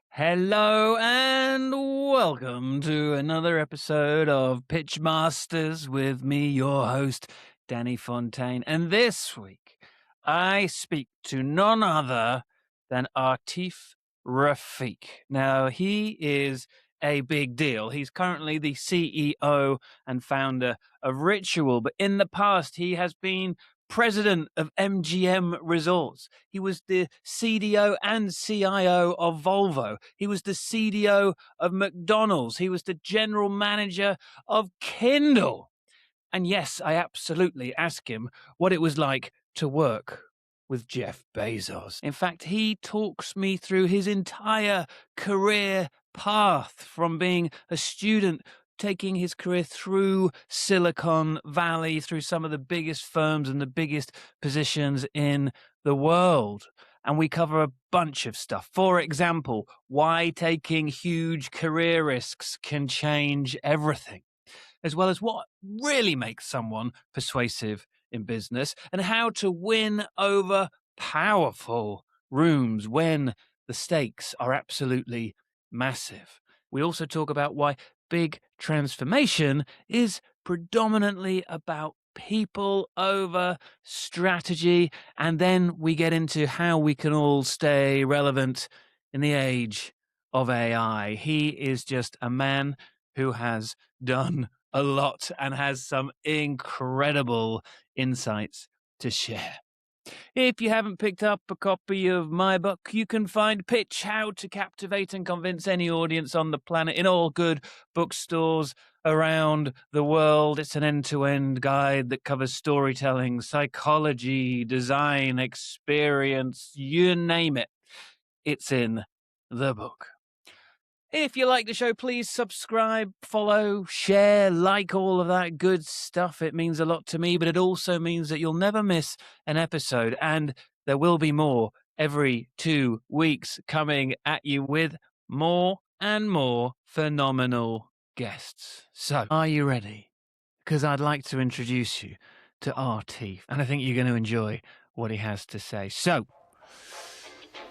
Hello and welcome to another episode of Pitch Masters with me, your host, Danny Fontaine. And this week, I speak to none other than Atif Rafiq. Now, he is a big deal. He's currently the CEO and founder of Ritual, but in the past, he has been president of MGM Resorts. He was the CDO and CIO of Volvo. He was the CDO of McDonald's. He was the general manager of Kindle. And yes, I absolutely asked him what it was like to work with Jeff Bezos. In fact, he talks me through his entire career path from being a student, taking his career through Silicon Valley, through some of the biggest firms and the biggest positions in the world. And we cover a bunch of stuff. For example, why taking huge career risks can change everything, as well as what really makes someone persuasive in business and how to win over powerful rooms when the stakes are absolutely massive. We also talk about why big transformation is predominantly about people over strategy. And then we get into how we can all stay relevant in the age of AI. He is just a man who has done a lot and has some incredible insights to share. If you haven't picked up a copy of my book, you can find Pitch: How to Captivate and Convince Any Audience on the Planet in all good bookstores around the world. It's an end-to-end guide that covers storytelling, psychology, design, experience, you name it. It's in the book. If you like the show, please subscribe, follow, share, like all of that good stuff. It means a lot to me, but it also means that you'll never miss an episode. And there will be more every 2 weeks coming at you with more and more phenomenal guests. So, are you ready? Because I'd like to introduce you to Atif, and I think you're going to enjoy what he has to say. So,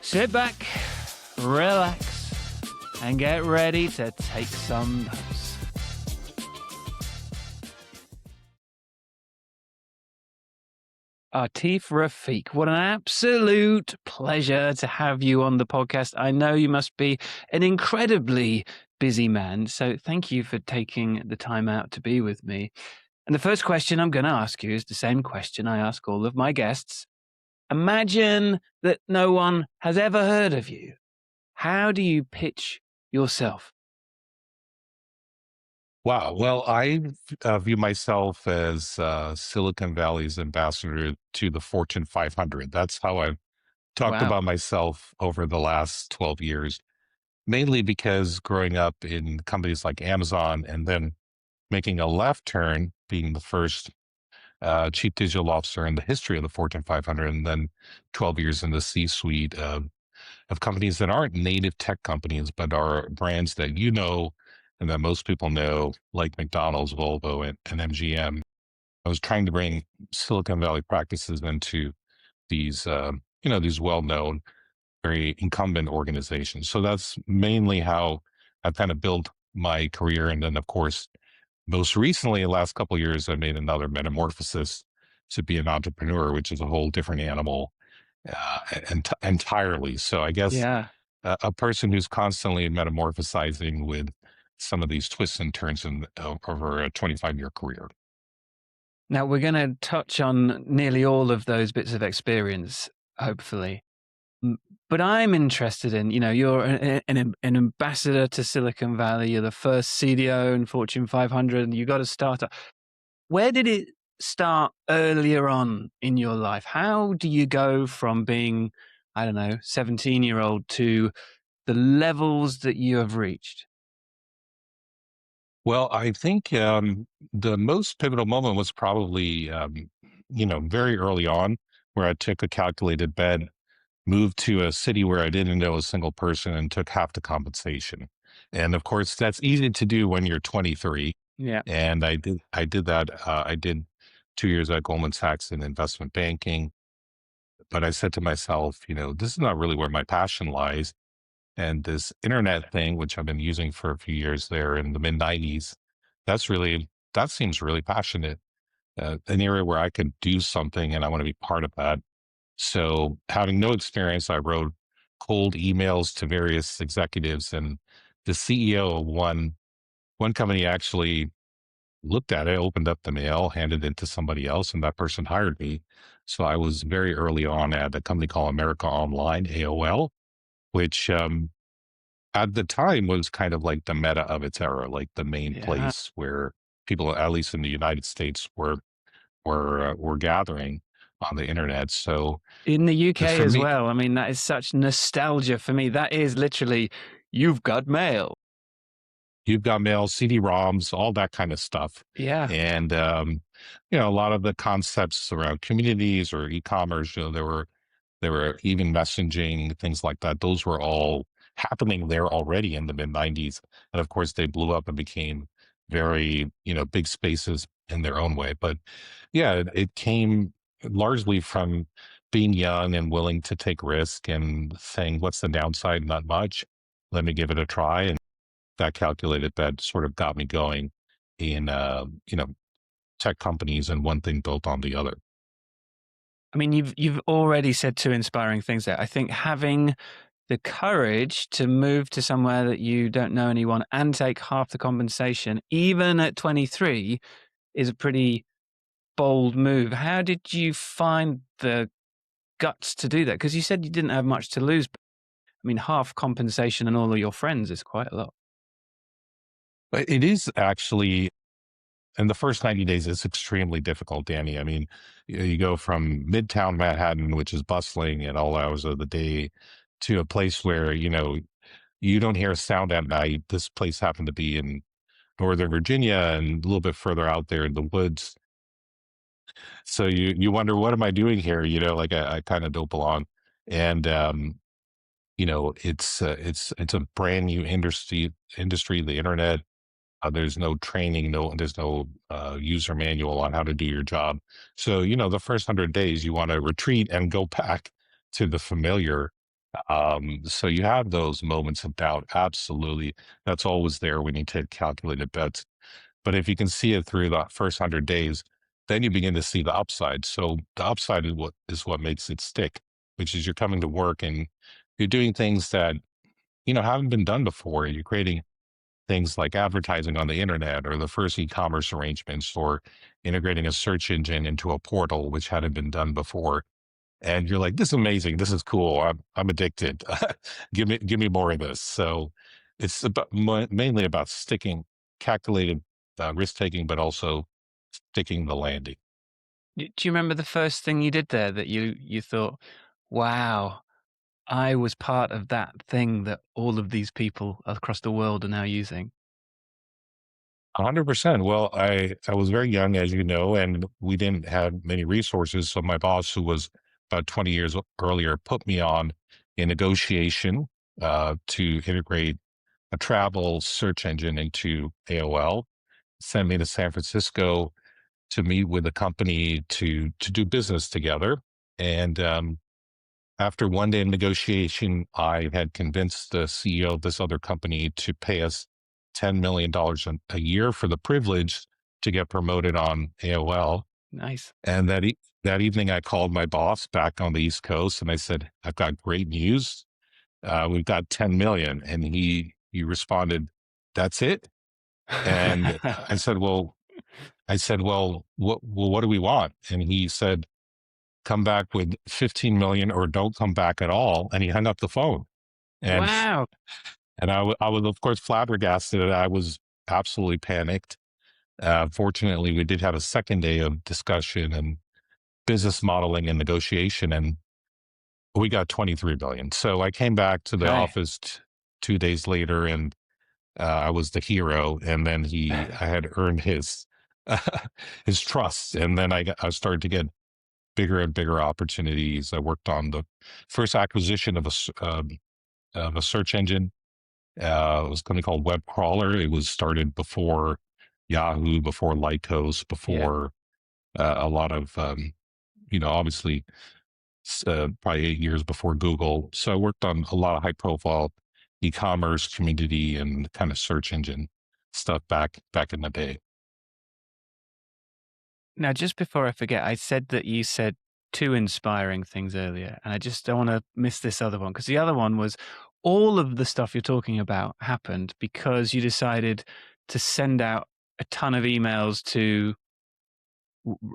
sit back, relax, and get ready to take some notes. Atif Rafiq, what an absolute pleasure to have you on the podcast. I know you must be an incredibly busy man, so thank you for taking the time out to be with me. And the first question I'm going to ask you is the same question I ask all of my guests. Imagine that no one has ever heard of you. How do you pitch yourself? Wow. Well, I view myself as Silicon Valley's ambassador to the Fortune 500. That's how I've talked Wow. about myself over the last 12 years, mainly because growing up in companies like Amazon and then making a left turn, being the first chief digital officer in the history of the Fortune 500, and then 12 years in the C-suite of companies that aren't native tech companies, but are brands that you know and that most people know, like McDonald's, Volvo, and MGM. I was trying to bring Silicon Valley practices into these, these well-known, very incumbent organizations. So that's mainly how I've kind of built my career. And then, of course, most recently, the last couple of years, I made another metamorphosis to be an entrepreneur, which is a whole different animal entirely. So I guess Yeah. a person who's constantly metamorphosizing with some of these twists and turns over a 25-year career. Now, we're going to touch on nearly all of those bits of experience, hopefully. But I'm interested in, you're an ambassador to Silicon Valley. You're the first CDO in Fortune 500, and you got a startup. Where did it start earlier on in your life? How do you go from being, 17-year-old to the levels that you have reached? Well, I think the most pivotal moment was probably, very early on, where I took a calculated bet, moved to a city where I didn't know a single person, and took half the compensation. And of course, that's easy to do when you're 23. Yeah. And I did that. I did 2 years at Goldman Sachs in investment banking. But I said to myself, this is not really where my passion lies. And this internet thing, which I've been using for a few years there in the mid 90s, that seems really passionate, an area where I could do something and I want to be part of that. So, having no experience, I wrote cold emails to various executives, and the CEO of one company actually looked at it, opened up the mail, handed it to somebody else, and that person hired me. So I was very early on at a company called America Online, AOL, which at the time was kind of like the meta of its era, like the main Yeah. place where people, at least in the United States, were gathering on the internet. So In the UK for as me, well. I mean, that is such nostalgia for me. That is literally, you've got mail. you've got mail, CD-ROMs, all that kind of stuff. Yeah. And, a lot of the concepts around communities or e-commerce, there were even messaging, things like that. Those were all happening there already in the mid 90s. And of course, they blew up and became very, big spaces in their own way. But yeah, it came largely from being young and willing to take risk and saying, what's the downside? Not much. Let me give it a try. And that calculated bet sort of got me going in, tech companies, and one thing built on the other. I mean, you've already said two inspiring things there. I think having the courage to move to somewhere that you don't know anyone and take half the compensation, even at 23, is a pretty bold move. How did you find the guts to do that? Because you said you didn't have much to lose. But, I mean, half compensation and all of your friends is quite a lot. But it is actually, in the first 90 days, it's extremely difficult, Danny. I mean, you go from Midtown Manhattan, which is bustling at all hours of the day, to a place where, you don't hear a sound at night. This place happened to be in Northern Virginia and a little bit further out there in the woods. So you wonder, what am I doing here? Like I kind of don't belong. And it's a brand new industry, the internet. There's no training, there's no user manual on how to do your job. So, the first 100 days, you want to retreat and go back to the familiar. So you have those moments of doubt. Absolutely. That's always there when you take calculated bets. But if you can see it through the first 100 days, then you begin to see the upside. So the upside is what makes it stick, which is you're coming to work and you're doing things that, haven't been done before. You're creating things like advertising on the internet, or the first e-commerce arrangements, or integrating a search engine into a portal, which hadn't been done before. And you're like, this is amazing. This is cool. I'm addicted. Give me more of this. So it's mainly about sticking, calculated risk taking, but also sticking the landing. Do you remember the first thing you did there that you thought, wow, I was part of that thing that all of these people across the world are now using? 100%. Well, I was very young, as you know, and we didn't have many resources. So my boss, who was about 20 years earlier, put me on a negotiation to integrate a travel search engine into AOL, sent me to San Francisco to meet with a company to do business together. And after one day of negotiation, I had convinced the CEO of this other company to pay us $10 million a year for the privilege to get promoted on AOL. Nice. And that evening, I called my boss back on the East Coast, and I said, "I've got great news. We've got 10 million." And he responded, "That's it?" And I said, "Well, what do we want?" And he said, "Come back with 15 million or don't come back at all." And he hung up the phone. And Wow. I was, of course, flabbergasted. I was absolutely panicked. Fortunately, we did have a second day of discussion and business modeling and negotiation, and we got 23 billion. So I came back to the Okay. office 2 days later, and I was the hero. And then I had earned his trust. And then I started to get bigger and bigger opportunities. I worked on the first acquisition of a search engine. It was a company called Web Crawler. It was started before Yahoo, before Lycos, Yeah. before a lot of, obviously probably 8 years before Google. So I worked on a lot of high profile e-commerce community and kind of search engine stuff back in the day. Now, just before I forget, I said that you said two inspiring things earlier, and I just don't want to miss this other one because the other one was all of the stuff you're talking about happened because you decided to send out a ton of emails to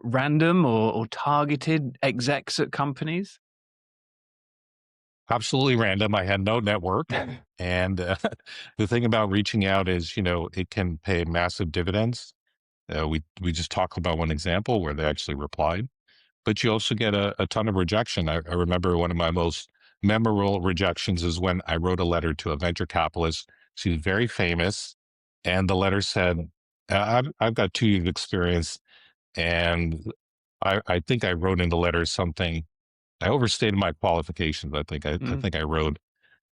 random or targeted execs at companies. Absolutely random. I had no network. And the thing about reaching out is, it can pay massive dividends. We just talked about one example where they actually replied, but you also get a ton of rejection. I remember one of my most memorable rejections is when I wrote a letter to a venture capitalist. She's very famous. And the letter said, I've got 2 years of experience. And I think I wrote in the letter something. I overstated my qualifications. I Mm. think I wrote,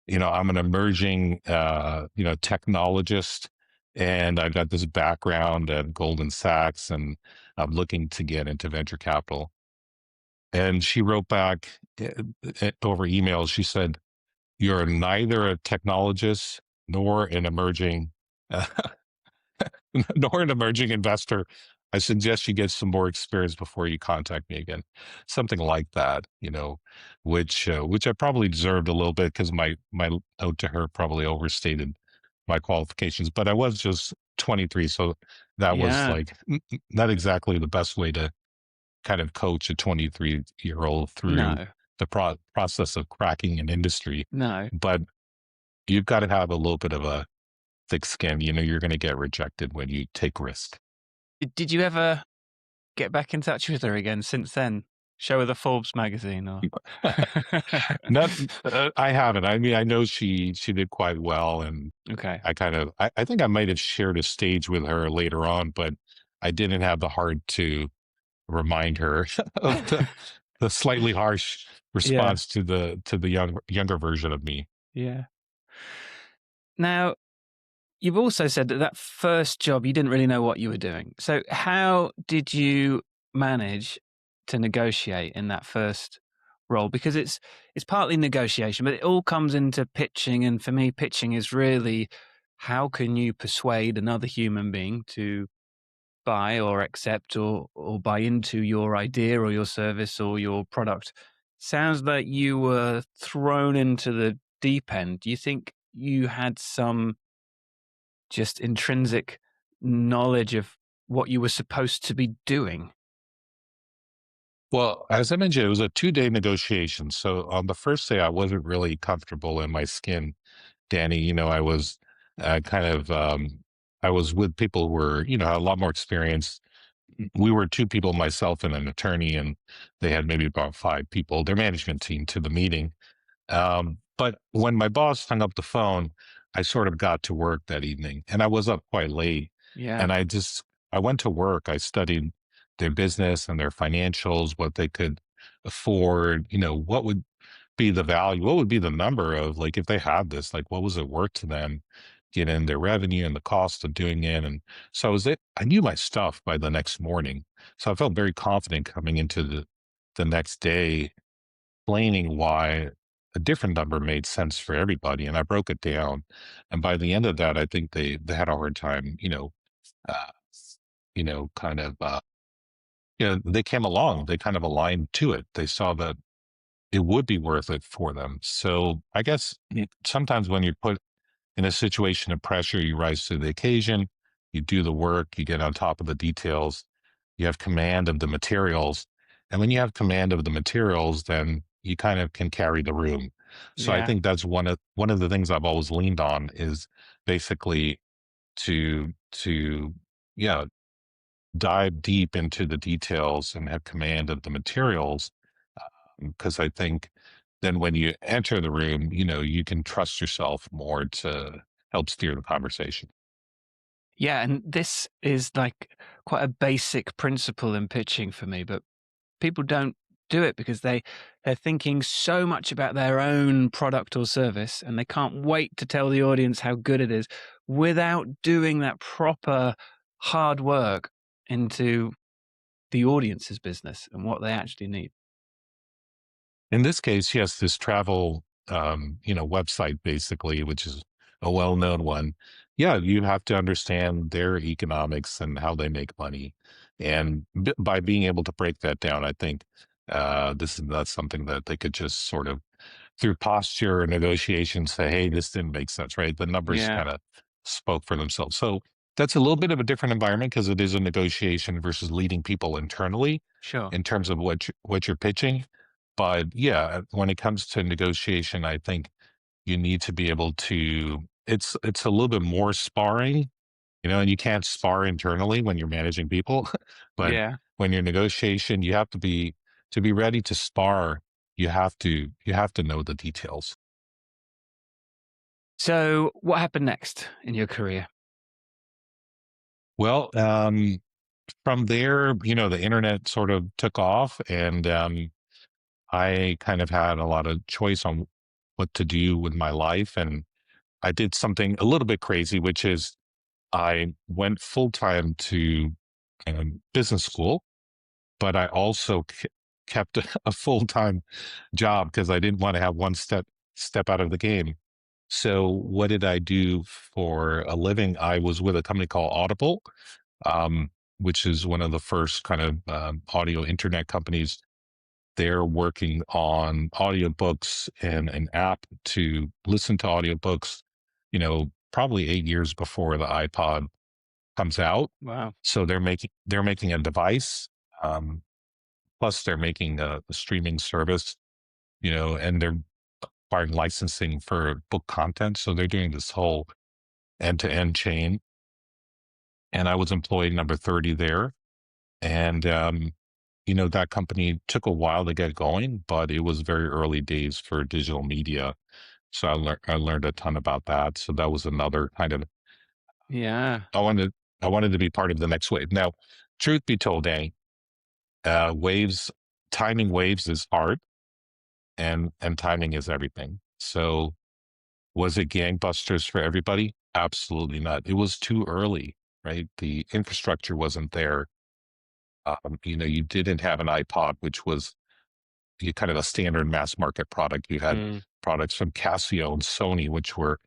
I'm an emerging, technologist, and I've got this background at Goldman Sachs, and I'm looking to get into venture capital. And she wrote back over email. She said, "You're neither a technologist nor an emerging uh, nor an emerging investor. I suggest you get some more experience before you contact me again." Something like that, which I probably deserved a little bit because my note to her probably overstated my qualifications. But I was just 23, so that was Yeah. like not exactly the best way to kind of coach a 23-year-old through No, the process of cracking an industry. no. But you've got to have a little bit of a thick skin. You're going to get rejected when you take risk. Did you ever get back in touch with her again since then? Show her the Forbes magazine or? Not, I haven't. I mean, I know she did quite well, and Okay. I think I might have shared a stage with her later on, but I didn't have the heart to remind her of the slightly harsh Yeah. response to the younger version of me. Yeah. Now, you've also said that that first job, you didn't really know what you were doing. So how did you manage to negotiate in that first role? Because it's partly negotiation, but it all comes into pitching. And for me, pitching is really how can you persuade another human being to buy or accept or buy into your idea or your service or your product? Sounds like you were thrown into the deep end. Do you think you had some just intrinsic knowledge of what you were supposed to be doing? Well, as I mentioned, it was a 2-day negotiation. So on the first day, I wasn't really comfortable in my skin, Danny. I was kind of I was with people who were, had a lot more experience. We were 2 people, myself and an attorney, and they had maybe about 5 people, their management team, to the meeting. But when my boss hung up the phone, I sort of got to work that evening, and I was up quite late. Yeah. And I went to work. I studied their business and their financials, what they could afford, what would be the value, what would be the number of, like, if they had this, like, what was it worth to them, get in their revenue and the cost of doing it. And so I knew my stuff by the next morning. So I felt very confident coming into the next day, explaining why a different number made sense for everybody. And I broke it down. And by the end of that, I think they had a hard time, uh, kind of, they came along, they kind of aligned to it. They saw that it would be worth it for them. So I guess sometimes when you're put in a situation of pressure, you rise to the occasion, you do the work, you get on top of the details, you have command of the materials. And when you have command of the materials, then you kind of can carry the room. So I Yeah. think that's one of the things I've always leaned on is basically to yeah, dive deep into the details and have command of the materials. Because I think then when you enter the room, you can trust yourself more to help steer the conversation. Yeah. And this is like quite a basic principle in pitching for me, but people don't do it because they're thinking so much about their own product or service and they can't wait to tell the audience how good it is without doing that proper hard work into the audience's business and what they actually need. In this case, yes, this travel website basically, which is a well-known one. Yeah, you have to understand their economics and how they make money. And by being able to break that down, I think this is not something that they could just sort of through posture or negotiation say, hey, this didn't make sense, right? The numbers Yeah. kind of spoke for themselves. So that's a little bit of a different environment because it is a negotiation versus leading people internally Sure. in terms of what you're pitching. But yeah, when it comes to negotiation, I think you need to be able to. It's a little bit more sparring, and you can't spar internally when you're managing people, but Yeah. when you're negotiation, you have to be ready to spar. You have to know the details. So, what happened next in your career? Well, from there, the internet sort of took off, and I kind of had a lot of choice on what to do with my life. And I did something a little bit crazy, which is I went full time to business school, but I also kept a full time job because I didn't want to have one step out of the game. So what did I do for a living? I was with a company called Audible, um, which is one of the first kind of audio internet companies. They're working on audiobooks and an app to listen to audiobooks, probably 8 years before the iPod comes out. Wow. So they're making a device. Um, Plus they're making a streaming service, and they're acquiring licensing for book content. So they're doing this whole end-to-end chain. And I was employee number 30 there. And that company took a while to get going, but it was very early days for digital media. So I learned a ton about that. So that was another kind of Yeah. I wanted I wanted to be part of the next wave. Now, truth be told, Danny, waves timing waves is hard, and timing is everything. So was it gangbusters for everybody? Absolutely not. It was too early, right? The infrastructure wasn't there. You didn't have an iPod, which was kind of a standard mass market product. You had Mm. products from Casio and Sony, which were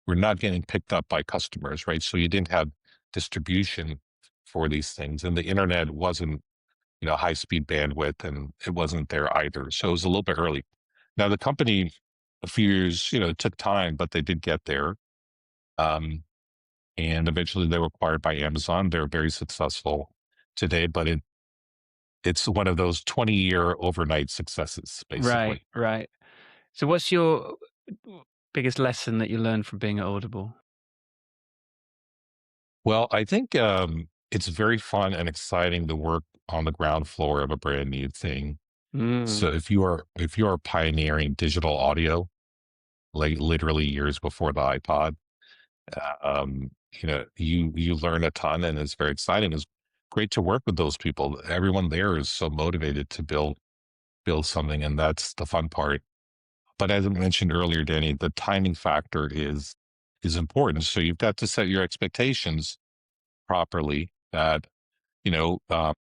not getting picked up by customers, right? So you didn't have distribution for these things, and the internet wasn't, high speed bandwidth, and it wasn't there either. So it was a little bit early. Now the company, a few years, it took time, but they did get there. Um, and eventually they were acquired by Amazon. They're very successful today, but it's one of those 20-year overnight successes, Right. basically. Right. So, what's your biggest lesson that you learned from being at Audible? Well, I think it's very fun and exciting to work on the ground floor of a brand new thing. Mm. So if you are pioneering digital audio, like literally years before the iPod, you learn a ton, and it's very exciting. It's great to work with those people. Everyone there is so motivated to build something, and that's the fun part. But as I mentioned earlier, Danny, the timing factor is important. So you've got to set your expectations properly that, you know, uh,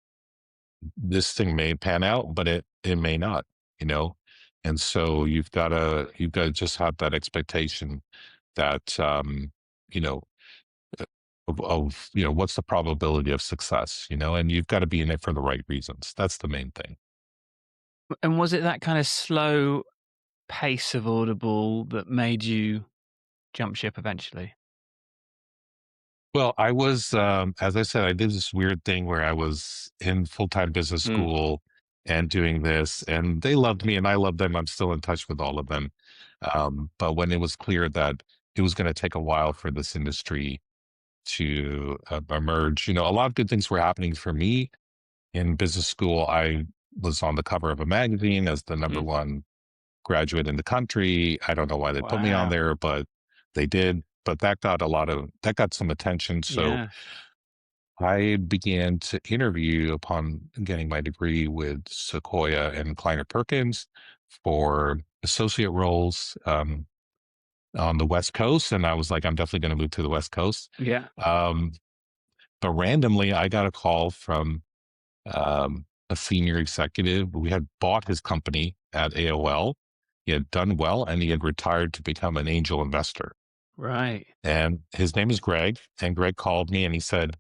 this thing may pan out, but it may not, you know. And so you've got to just have that expectation that you know of what's the probability of success, and you've got to be in it for the right reasons. That's the main thing. And was it that kind of slow pace of Audible that made you jump ship eventually? Well, I was, as I said, I did this weird thing where I was in full-time business Mm. school and doing this, and they loved me and I loved them. I'm still in touch with all of them. But when it was clear that it was going to take a while for this industry to emerge, a lot of good things were happening for me in business school. I was on the cover of a magazine as the number Mm. one graduate in the country. I don't know why they put me on Wow. there, but they did. But that got some attention. So Yeah. I began to interview upon getting my degree with Sequoia and Kleiner Perkins for associate roles on the West Coast. And I was like, I'm definitely going to move to the West Coast. Yeah. Um, but randomly, I got a call from a senior executive. We had bought his company at AOL, He had done well, and he had retired to become an angel investor. Right. And his name is Greg. And Greg called me and he said,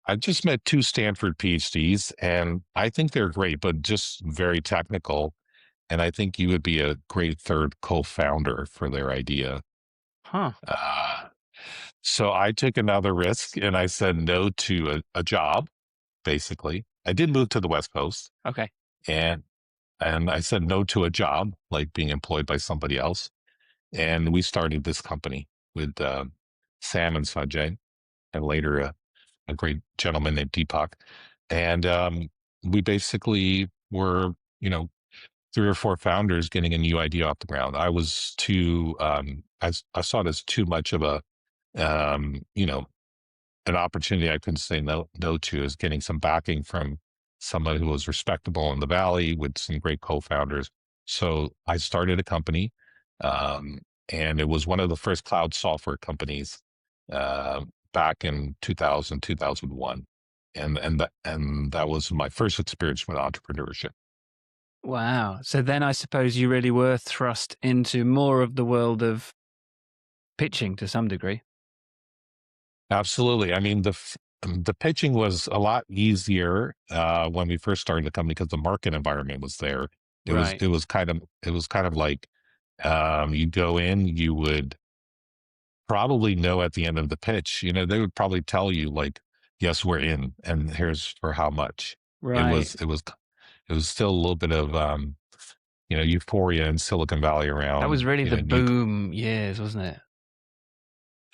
I just met two Stanford PhDs, and I think they're great, but just very technical. And I think you would be a great third co-founder for their idea. Huh. Uh, so I took another risk and I said no to a job, basically. I did move to the West Coast, Okay. and I said no to a job, like being employed by somebody else. And we started this company with Sam and Sajay, and later a great gentleman named Deepak. And we basically were, you know, three or four founders getting a new idea off the ground. I was too, I saw it as too much of a, you know, an opportunity I couldn't say no to, is getting some backing from somebody who was respectable in the Valley with some great co-founders. So I started a company, um, and it was one of the first cloud software companies back in 2000, 2001. And that was my first experience with entrepreneurship. Wow. So then I suppose you really were thrust into more of the world of pitching to some degree. Absolutely. I mean, the pitching was a lot easier when we first started the company because the market environment was there. Right. It was kind of like you go in, you would probably know at the end of the pitch. You know, they would probably tell you like, "Yes, we're in, and here's for how much." It Right. was it was it was still a little bit of you know, euphoria in Silicon Valley That was around, really you the know, new. boom years, wasn't it?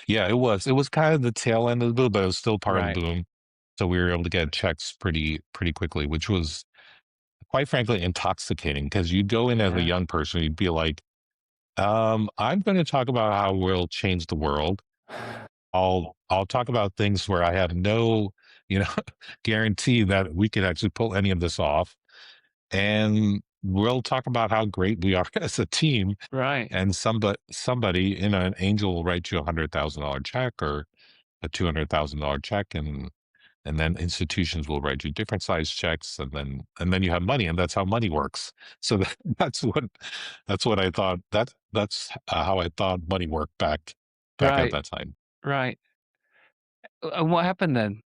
Yeah, it was. It was kind of the tail end of the boom, but it was still part of the Right. boom. So we were able to get checks pretty quickly, which was quite frankly intoxicating because you'd go in as a Yeah. young person, you'd be like, I'm going to talk about how we'll change the world. I'll talk about things where I have no, you know, guarantee that we can actually pull any of this off. And we'll talk about how great we are as a team. Right. And somebody in an angel will write you $100,000 check or a $200,000 check, and then institutions will write you different size checks, and then you have money, and that's how money works. So that's what I thought. That's how I thought money worked back at Right. that time. Right. And what happened then?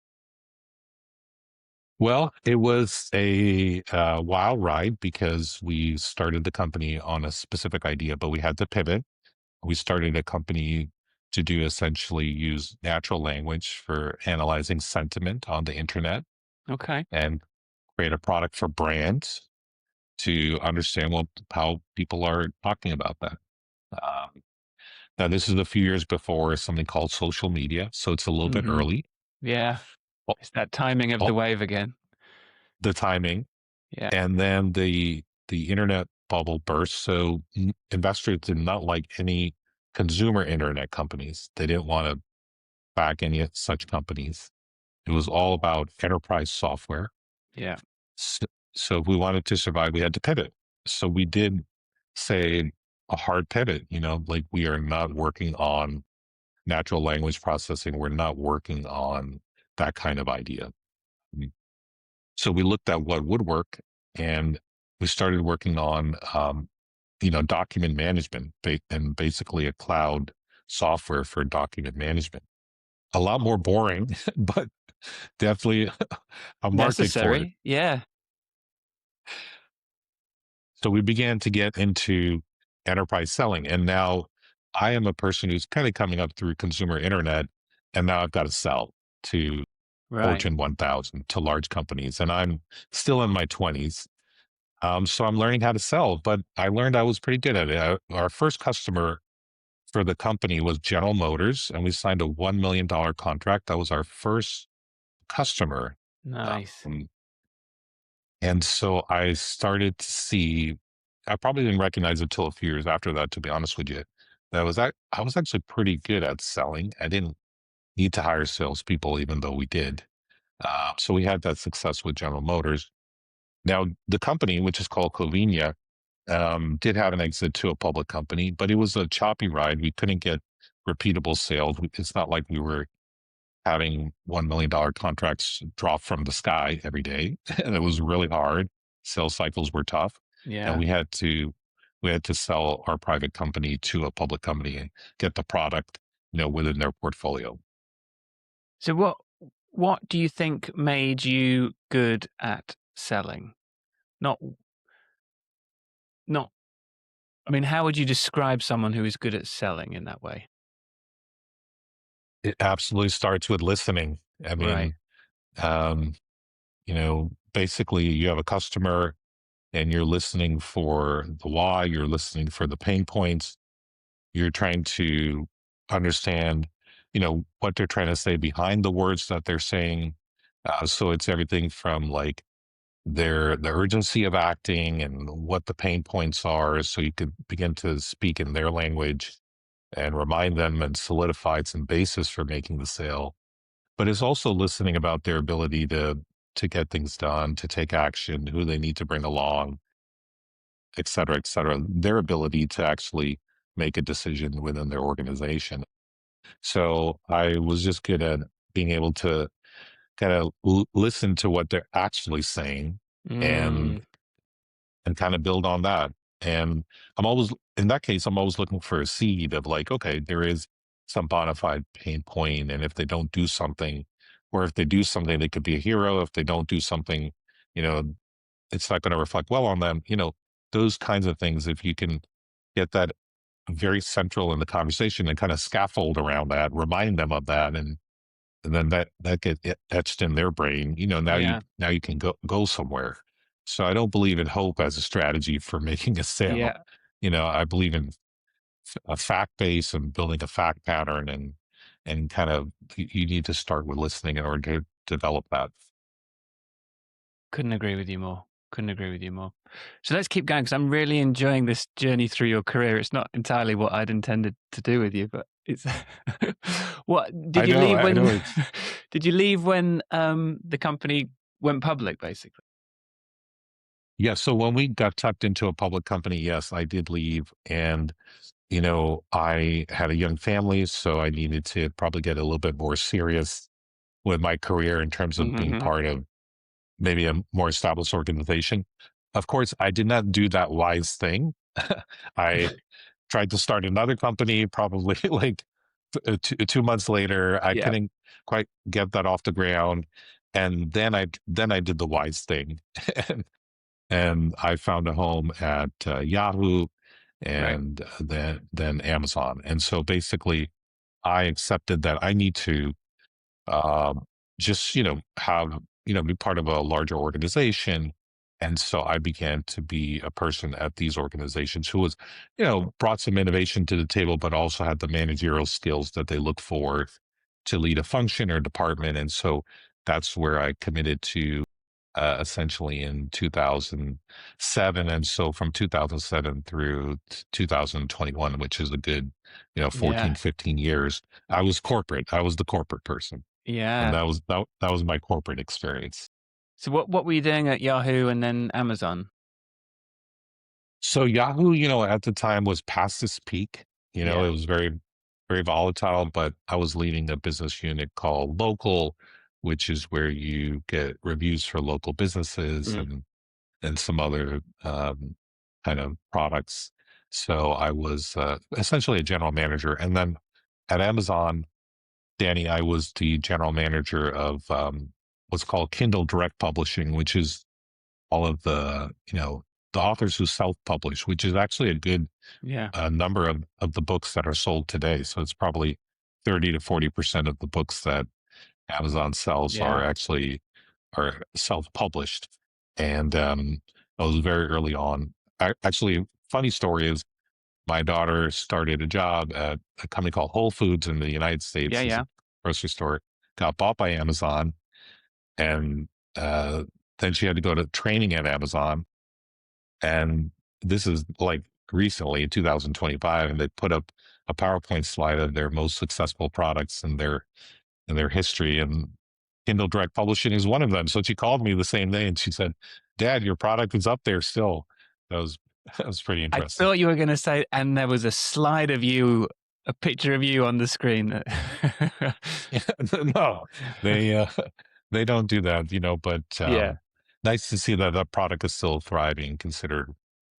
Well, it was a wild ride because we started the company on a specific idea, but we had to pivot. We started a company to do essentially use natural language for analyzing sentiment on the internet Okay. and create a product for brands to understand how people are talking about that. Um, Now, this is a few years before something called social media, so it's a little bit Mhm. early. Yeah. Oh, It's that timing of oh, the wave again. the timing, Yeah. and then the internet bubble burst. So investors did not like any consumer internet companies. They didn't want to back any such companies. It was all about enterprise software. Yeah. So, so if we wanted to survive, we had to pivot. So we did say a hard pivot, you know, like we are not working on natural language processing. We're not working on that kind of idea. Mm. So we looked at what would work, and we started working on, you know, document management and basically a cloud software for document management. A lot more boring, but definitely a market for it. Necessary. Yeah. So we began to get into enterprise selling. And now I am a person who's kind of coming up through consumer internet. And now I've got to sell to Right. Fortune 1000, to large companies. And I'm still in my 20s. So I'm learning how to sell, but I learned I was pretty good at it. Our first customer for the company was General Motors, and we signed a $1 million contract. That was our first customer. Nice. Um, And so I started to see, I probably didn't recognize it until a few years after that, to be honest with you. I was actually pretty good at selling. I didn't need to hire salespeople, even though we did. So we had that success with General Motors. Now, the company, which is called Covina, did have an exit to a public company, but it was a choppy ride. We couldn't get repeatable sales. It's not like we were having $1 million contracts drop from the sky every day. And it was really hard. Sales cycles were tough. And Yeah. we had to we had to sell our private company to a public company and get the product, within their portfolio. So what do you think made you good at selling? Not not I mean, how would you describe someone who is good at selling in that way? It absolutely starts with listening. I Right. mean, um, basically you have a customer and you're listening for the why, you're listening for the pain points, you're trying to understand, what they're trying to say behind the words that they're saying. So it's everything from like the urgency of acting and what the pain points are, so you could begin to speak in their language and remind them and solidify some basis for making the sale. But it's also listening about their ability to get things done, to take action, who they need to bring along, et cetera, their ability to actually make a decision within their organization. So I was just good at being able to kind of listen to what they're actually saying and Mm, kind of build on that. And I'm always, in that case, I'm always looking for a seed of like, okay, there is some bona fide pain point, and if they don't do something, or if they do something, they could be a hero. If they don't do something, you know, it's not going to reflect well on them. Those kinds of things. If you can get that very central in the conversation and kind of scaffold around that, remind them of that, and then that get etched in their brain. yeah. Now you can go somewhere. So I don't believe in hope as a strategy for making a sale. Yeah. I believe in a fact base and building a fact pattern, and kind of you need to start with listening in order to develop that. Couldn't agree with you more. Couldn't agree with you more. So let's keep going because I'm really enjoying this journey through your career. It's not entirely what I'd intended to do with you, but it's what did you leave I know when it's did you leave when the company went public basically? yeah. So when we got tucked into a public company, yes, I did leave, and I had a young family, so I needed to probably get a little bit more serious with my career in terms of being Mhm. part of maybe a more established organization. Of course, I did not do that wise thing. I tried to start another company, probably like 2 months later. I Yeah, couldn't quite get that off the ground, and then I did the wise thing, and, I found a home at Yahoo, right. and then Amazon. And so basically, I accepted that I need to um, just have be part of a larger organization. And so I began to be a person at these organizations who was brought some innovation to the table, but also had the managerial skills that they look for to lead a function or department. And so that's where I committed to essentially in 2007. And so from 2007 through 2021, which is a good 14, Yeah. 15 years, I was the corporate person, and Yeah. that was my corporate experience. So what were you doing at Yahoo and then Amazon? So Yahoo, at the time was past its peak. Yeah. It was very, very volatile, but I was leading a business unit called Local, which is where you get reviews for local businesses Mm. and some other kind of products. So I was essentially a general manager. And then at Amazon, Danny, I was the general manager of what's called Kindle Direct Publishing, which is all of the authors who self-publish, which is actually a good Yeah. number of the books that are sold today. So it's probably 30 to 40% of the books that Amazon sells Yeah. are self-published. And I was very early on. Actually, funny story is my daughter started a job at a company called Whole Foods in the United Yeah, States as a yeah. grocery store, got bought by Amazon, and uh, then she had to go to training at Amazon. And this is like recently in 2025, and they put up a PowerPoint slide of their most successful products in their history, and Kindle Direct Publishing is one of them. So she called me the same day and she said, "Dad, your product is up there still." That was that was pretty I interesting. thought you were going to say, and there was a slide of you, a picture of you on the screen. No, they they don't do that, but Yeah. nice to see that that product is still thriving, considered.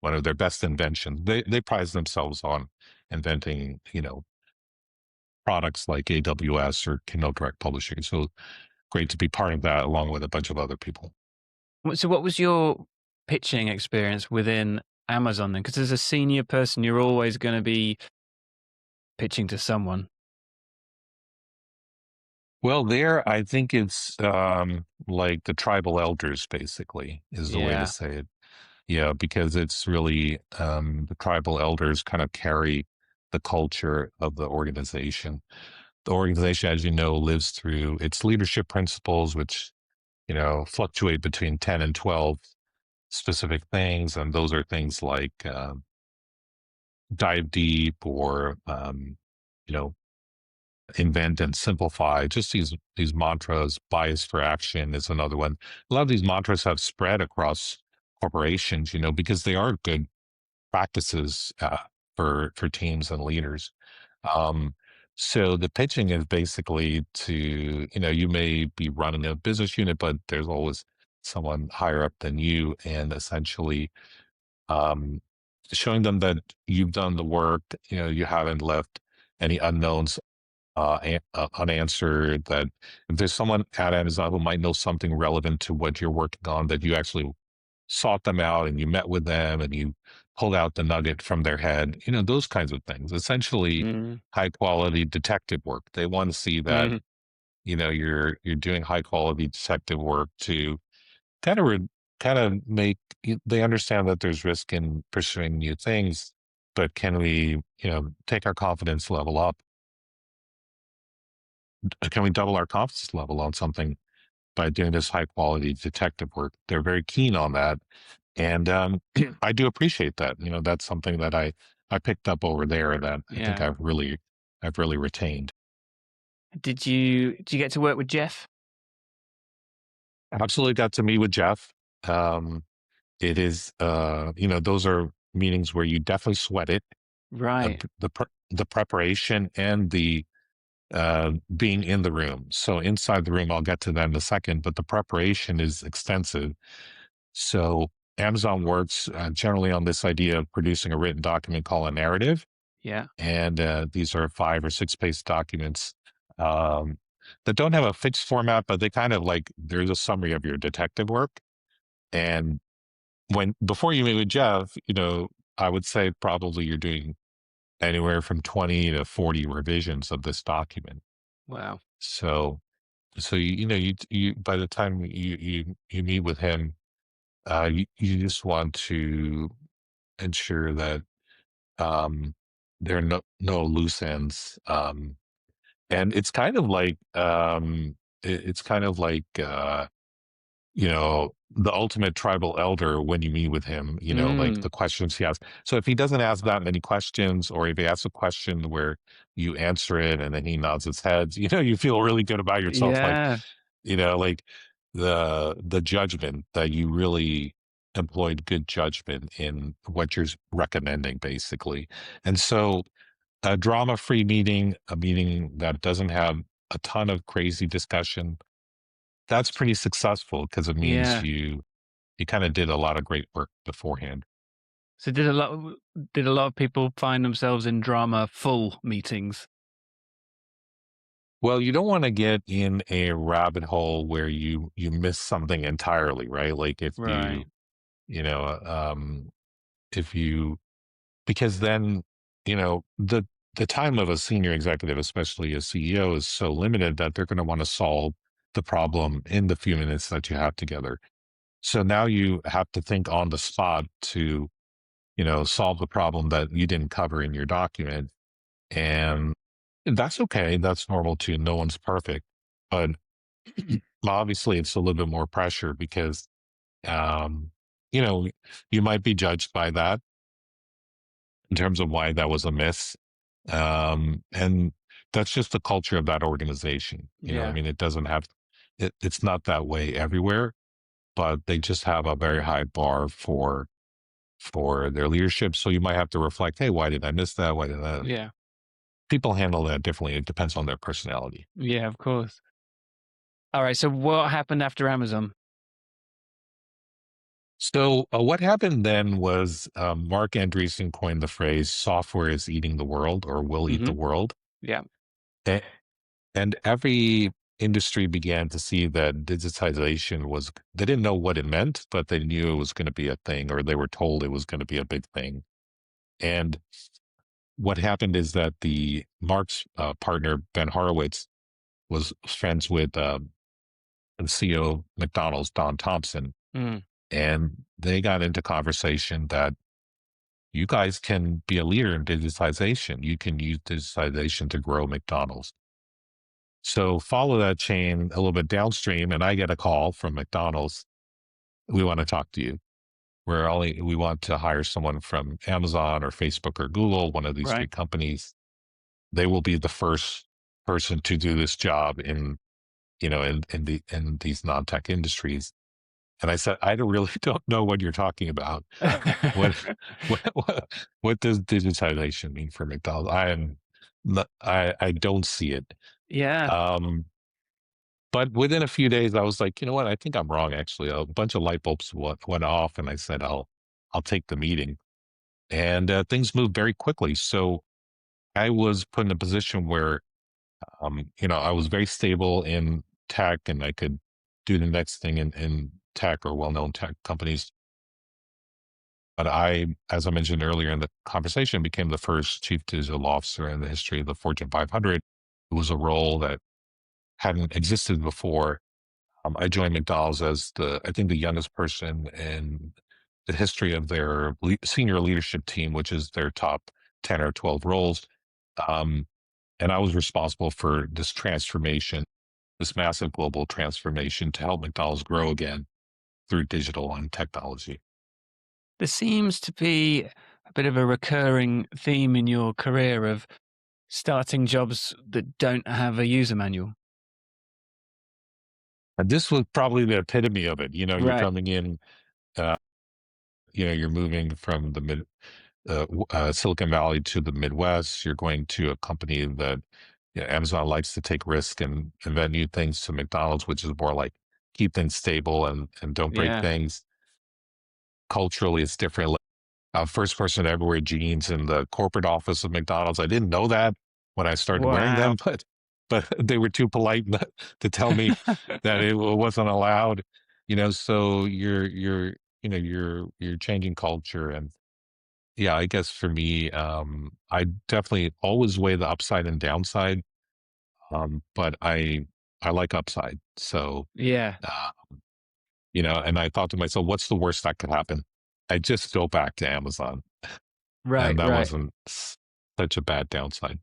one of their best inventions. They prize themselves on inventing, products like AWS or Kindle Direct Publishing. So great to be part of that along with a bunch of other people. So what was your pitching experience within Amazon then? Because as a senior person, you're always going to be pitching to someone. Well, there, I think it's like the tribal elders, basically, is the way to Yeah. say it. Yeah, because it's really the tribal elders kind of carry the culture of the organization. The organization, as you know, lives through its leadership principles, which, fluctuate between 10 and 12 specific things. And those are things like dive deep or, you know, invent and simplify. Just these mantras. Bias for action is another one. A lot of these mantras have spread across corporations, because they are good practices for teams and leaders. Um, so the pitching is basically to, you may be running a business unit, but there's always someone higher up than you, and essentially um, showing them that you've done the work. You haven't left any unknowns unanswered. That if there's someone at Amazon who might know something relevant to what you're working on, that you actually sought them out and you met with them and you pulled out the nugget from their head, those kinds of things. Essentially, Mm. high quality detective work. They want to see that, Mm. you're doing high quality detective work to kind of kind of make they understand that there's risk in pursuing new things, but can we, take our confidence level up? Can we double our confidence level on something by doing this high quality detective work? They're very keen on that. And I do appreciate that. That's something that I picked up over there that I think Yeah. I've really retained. Did you get to work with Jeff? Absolutely got to meet with Jeff. Um, it is, those are meetings where you definitely sweat it. Right. The preparation and the being in the room. So inside the room, I'll get to that in a second, but the preparation is extensive. So Amazon works generally on this idea of producing a written document called a narrative. Yeah. And these are 5 or 6 page documents um, that don't have a fixed format, but they kind of like there's a summary of your detective work. And before you meet with Jeff, I would say probably you're doing anywhere from 20 to 40 revisions of this document. Wow. So, you by the time you meet with him, you just want to ensure that um, there are no loose ends. And it's kind of like it's kind of like the ultimate tribal elder when you meet with him, like Mm. the questions he asks. So if he doesn't ask that many questions, or if he asks a question where you answer it and then he nods his head, you feel really good about yourself. Like, Yeah. like the judgment that you really employed good judgment in what you're recommending, basically. And so a drama-free meeting, a meeting that doesn't have a ton of crazy discussion, that's pretty successful because it means Yeah. you kind of did a lot of great work beforehand. So did a lot of people find themselves in drama full meetings? Well, you don't want to get in a rabbit hole where you miss something entirely, right? Like if Right. you know, if you because then the time of a senior executive, especially a CEO, is so limited that they're going to want to solve the problem in the few minutes that you have together. So now you have to think on the spot to solve the problem that you didn't cover in your document. And that's okay. That's normal too. No one's perfect. But obviously, it's a little bit more pressure because, um, you know, you might be judged by that in terms of why that was a miss. And that's just the culture of that organization. I Yeah. mean, it doesn't have, it's not that way everywhere, but they just have a very high bar for their leadership. So you might have to reflect, hey, why did I miss that? Why did I? Yeah. People handle that differently. It depends on their personality. Yeah, of course. All right. So what happened after Amazon? So what happened then was Mark Andreessen coined the phrase "software is eating the world" or "will eat the Hmm. world," Yeah. A- and every industry began to see that digitization was. They didn't know what it meant, but they knew it was going to be a thing, or they were told it was going to be a big thing. And what happened is that the Mark's partner Ben Horowitz was friends with the CEO of McDonald's, Don Thompson, Mm. and they got into conversation that you guys can be a leader in digitization. You can use digitization to grow McDonald's. So follow that chain a little bit downstream, and I get a call from McDonald's. We want to talk to you. We want to hire someone from Amazon or Facebook or Google, one of these three Right. companies. They will be the first person to do this job in these non-tech industries. And I said, I don't really don't know what you're talking about. What what does digitization mean for McDonald's? I don't see it. Yeah. Um, but within a few days, I was like, you know what? I think I'm wrong. Actually, a bunch of light bulbs went off, and I said, I'll take the meeting. And things moved very quickly. So I was put in a position where, I was very stable in tech, and I could do the next thing in tech or well-known tech companies. But as I mentioned earlier in the conversation, became the first chief digital officer in the history of the Fortune 500. It was a role that hadn't existed before. I joined McDonald's as I think, the youngest person in the history of their senior leadership team, which is their top 10 or 12 roles. Um, and I was responsible for this transformation, this massive global transformation to help McDonald's grow again through digital and technology. There seems to be a bit of a recurring theme in your career of starting jobs that don't have a user manual. And this was probably the epitome of it. You're Right. coming in, uh, you're moving from the Silicon Valley to the Midwest. You're going to a company that, Amazon likes to take risk and invent new things, to McDonald's, which is more like keep things stable and don't break Yeah. things. Culturally, it's different. First person to ever wear jeans in the corporate office of McDonald's. I didn't know that when I started wearing Wow. them, but they were too polite to tell me that it wasn't allowed. So you're changing culture. And yeah, I guess for me, I definitely always weigh the upside and downside. But I like upside. So Yeah. uh, and I thought to myself, what's the worst that could happen? I just go back to Amazon, Right. and that Right. wasn't such a bad downside.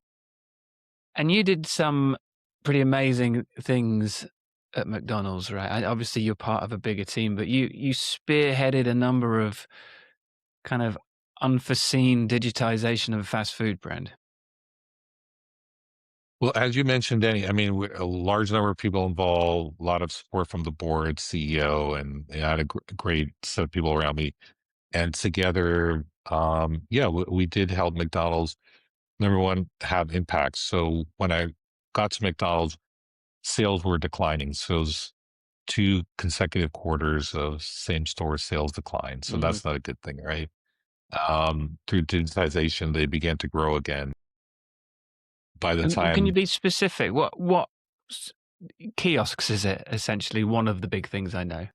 And you did some pretty amazing things at McDonald's, right? Obviously, you're part of a bigger team, but you spearheaded a number of kind of unforeseen digitization of a fast food brand. Well, as you mentioned, Danny, I mean, a large number of people involved, a lot of support from the board, CEO, and I had a great set of people around me. And together, yeah, we did help McDonald's, number one, have impact. So when I got to McDonald's, sales were declining. So it was two consecutive quarters of same store sales decline. So Mhm. that's not a good thing, right? Through digitization, they began to grow again. By the And can you time be specific? What s- kiosks is it? Essentially, one of the big things I know.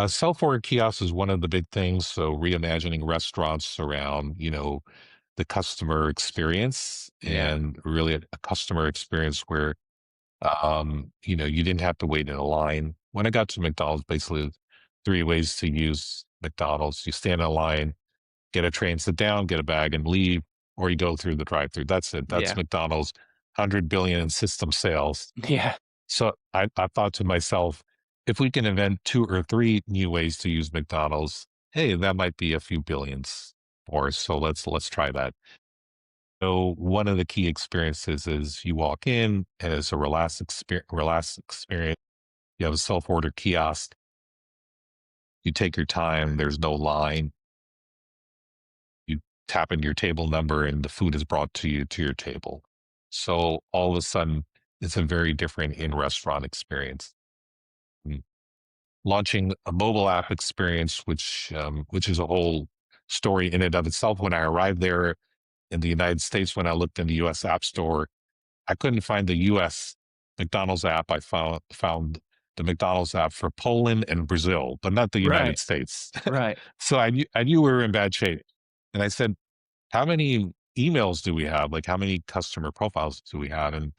self-order kiosks is one of the big things. So reimagining restaurants around, the customer experience, Yeah. and really a customer experience where, you didn't have to wait in a line. When I got to McDonald's, basically three ways to use McDonald's: you stand in a line, get a train, sit down, get a bag, and leave, or you go through the drive-through. That's it. That's Yeah. McDonald's 100 billion in system sales. Yeah. So I thought to myself, if we can invent two or three new ways to use McDonald's, hey, that might be a few billions for us. So let's try that. So one of the key experiences is you walk in, and it's a relaxed experience. You have a self-order kiosk. You take your time. There's no line. You tap in your table number, and the food is brought to you to your table. So all of a sudden, it's a very different in-restaurant experience. Mm. launching a mobile app experience, which is a whole story in and of itself. When I arrived there in the United States, when I looked in the U.S. App Store, I couldn't find the U.S. McDonald's app. I found the McDonald's app for Poland and Brazil, but not the United Right. States. Right. So I knew we were in bad shape, and I said, "How many emails do we have? Like, how many customer profiles do we have?" And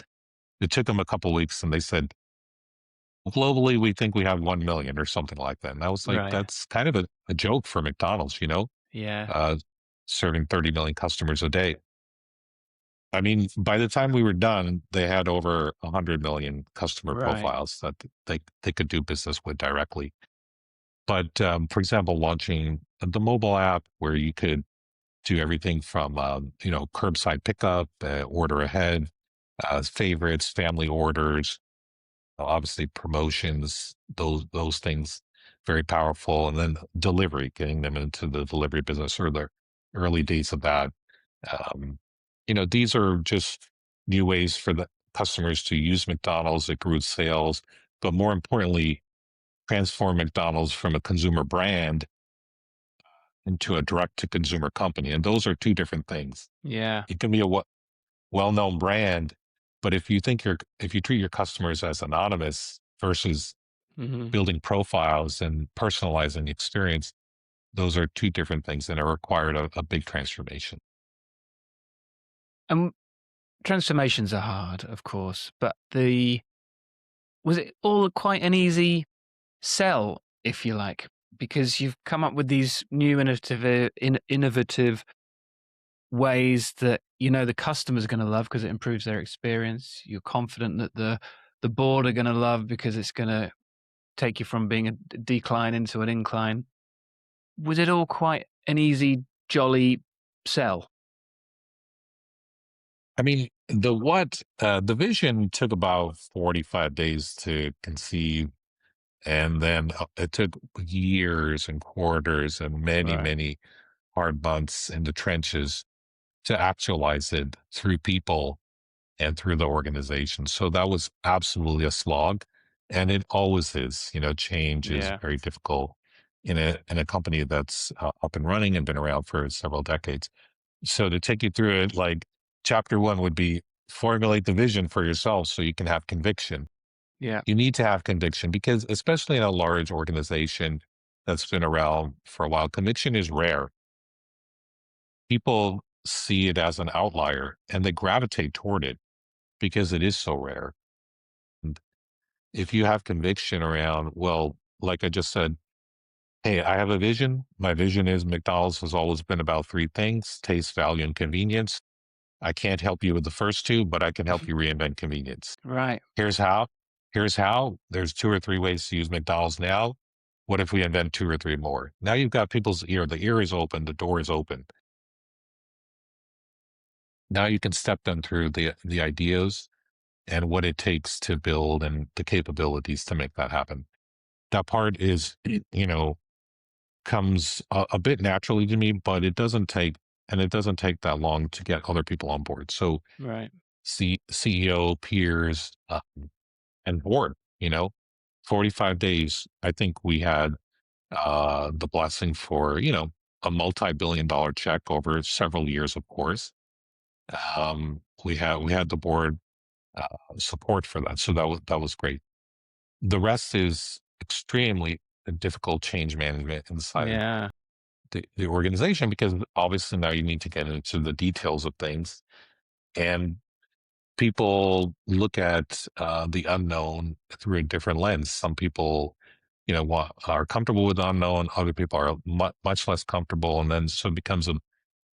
it took them a couple of weeks, and they said, "Globally, we think we have 1 million or something like that." And I was like, Right. "That's kind of a joke for McDonald's, Yeah. uh, serving 30 million customers a day." I mean, by the time we were done, they had over 100 million customer Right. profiles that they could do business with directly. But for example, launching the mobile app where you could do everything from curbside pickup, order ahead, favorites, family orders, obviously promotions, those things, very powerful. And then delivery, getting them into the delivery business or the early days of that. Um, these are just new ways for the customers to use McDonald's. It grew sales, but more importantly, transform McDonald's from a consumer brand into a direct to consumer company. And those are two different things. Yeah. It can be a well-known brand, but if you treat your customers as anonymous versus Hmm. building profiles and personalizing experience, those are two different things and it required a big transformation. And transformations are hard, of course, but was it all quite an easy sell, if you like, because you've come up with these new innovative ways that you know the customer's going to love because it improves their experience. You're confident that the board are going to love because it's going to take you from being a decline into an incline. Was it all quite an easy, jolly sell? I mean, the vision took about 45 days to conceive, and then it took years and quarters and many, Right. many hard months in the trenches to actualize it through people and through the organization. So that was absolutely a slog, and it always is. Change is Yeah. very difficult in a company that's up and running and been around for several decades. So to take you through it, like chapter one would be formulate the vision for yourself so you can have conviction. Yeah. You need to have conviction because, especially in a large organization that's been around for a while, conviction is rare. People see it as an outlier and they gravitate toward it because it is so rare. And if you have conviction around, well, like I just said, hey, I have a vision. My vision is McDonald's has always been about three things: taste, value, and convenience. I can't help you with the first two, but I can help you reinvent convenience. Right. Here's how. Here's how. There's two or three ways to use McDonald's now. What if we invent two or three more? Now you've got people's ear. The ear is open. The door is open. Now you can step them through the ideas and what it takes to build and the capabilities to make that happen. That part is, comes a bit naturally to me, but it doesn't take that long to get other people on board. So Right. CEO, peers, and board, 45 days. I think we had the blessing for, a multi-billion-dollar check over several years, of course. We had the board support for that. So that was great. The rest is extremely difficult change management inside Yeah. the organization because obviously now you need to get into the details of things and people look at the unknown through a different lens. Some people, are comfortable with the unknown. Other people are much less comfortable, and then so it becomes a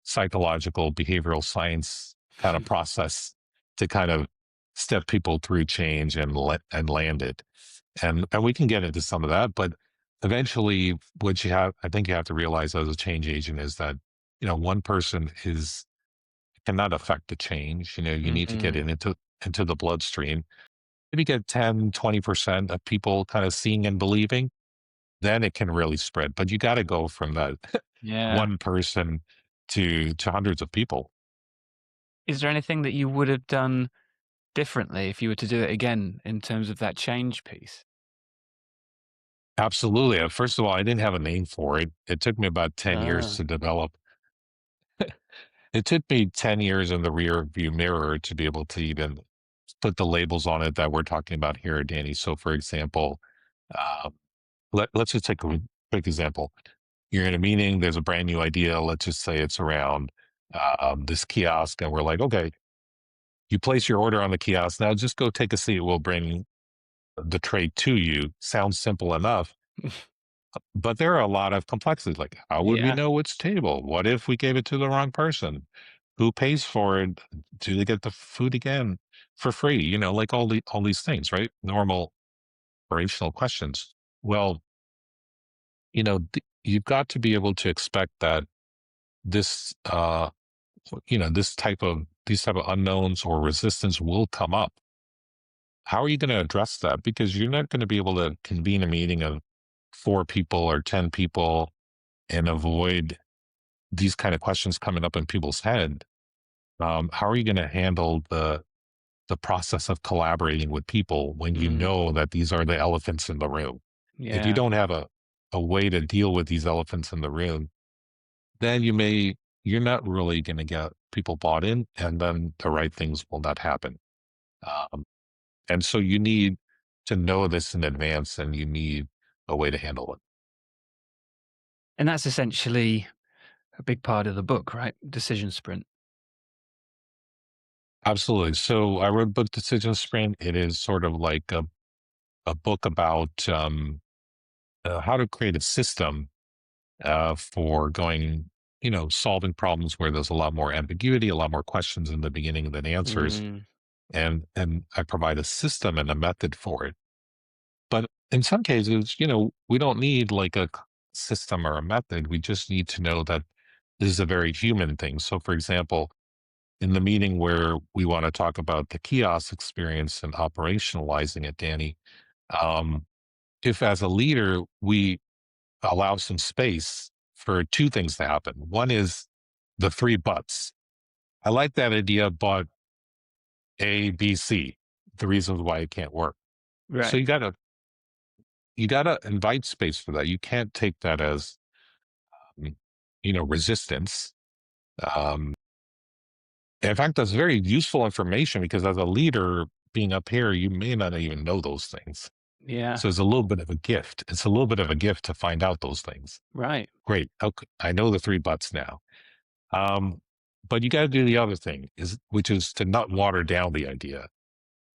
psychological behavioral science kind of process to kind of step people through change and land it. And we can get into some of that, but eventually, I think you have to realize as a change agent is that one person cannot affect the change. You need to get Hmm. it into the bloodstream. If you get 10-20% of people kind of seeing and believing, then it can really spread. But you got to go from that Yeah. one person to hundreds of people. Is there anything that you would have done differently if you were to do it again in terms of that change piece? Absolutely. First of all, I didn't have a name for it. It took me about 10 years Ah, to develop. It took me 10 years in the rear view mirror to be able to even put the labels on it that we're talking about here, Danny. So, for example, uh, let's just take a quick example. You're in a meeting, there's a brand new idea. Let's just say it's around this kiosk, and we're like, okay, you place your order on the kiosk. Now just go take a seat. We'll bring the tray to you. Sounds simple enough. But there are a lot of complexities, like how would we yeah, know which table? What if we gave it to the wrong person? Who pays for it? Do they get the food again for free? Like all these things, right? Normal operational questions. Well, you've got to be able to expect that this these type of unknowns or resistance will come up. How are you going to address that? Because you're not going to be able to convene a meeting of 4 people or 10 people and avoid these kind of questions coming up in people's head. How are you going to handle the process of collaborating with people when you mm, know that these are the elephants in the room? If you yeah. don't have a way to deal with these elephants in the room, then you're not really going to get people bought in, and then the right things will not happen. Um, and so you need to know this in advance, and you need a way to handle it. And that's essentially a big part of the book, right? Decision sprint. Absolutely. So I wrote book Decision Sprint. It is sort of like a book about how to create a system for going, solving problems where there's a lot more ambiguity, a lot more questions in the beginning than answers, Mm, and I provide a system and a method for it. But in some cases, we don't need like a system or a method. We just need to know that this is a very human thing. So, for example, in the meeting where we want to talk about the kiosk experience and operationalizing it, Danny, um, if as a leader we allow some space for 2 things to happen. One is the 3 buts. I like that idea, but A, B, C, the reasons why it can't work. So right. you gotta invite space for that. You can't take that as mm, resistance. Um, in fact, that's very useful information because as a leader, being up here, you may not even know those things. Yeah, So it's a little bit of a gift. It's a little bit of a gift to find out those things. right. Great. Okay. I know the 3 buts now. Um, but you got to do the other thing which is to not water down the idea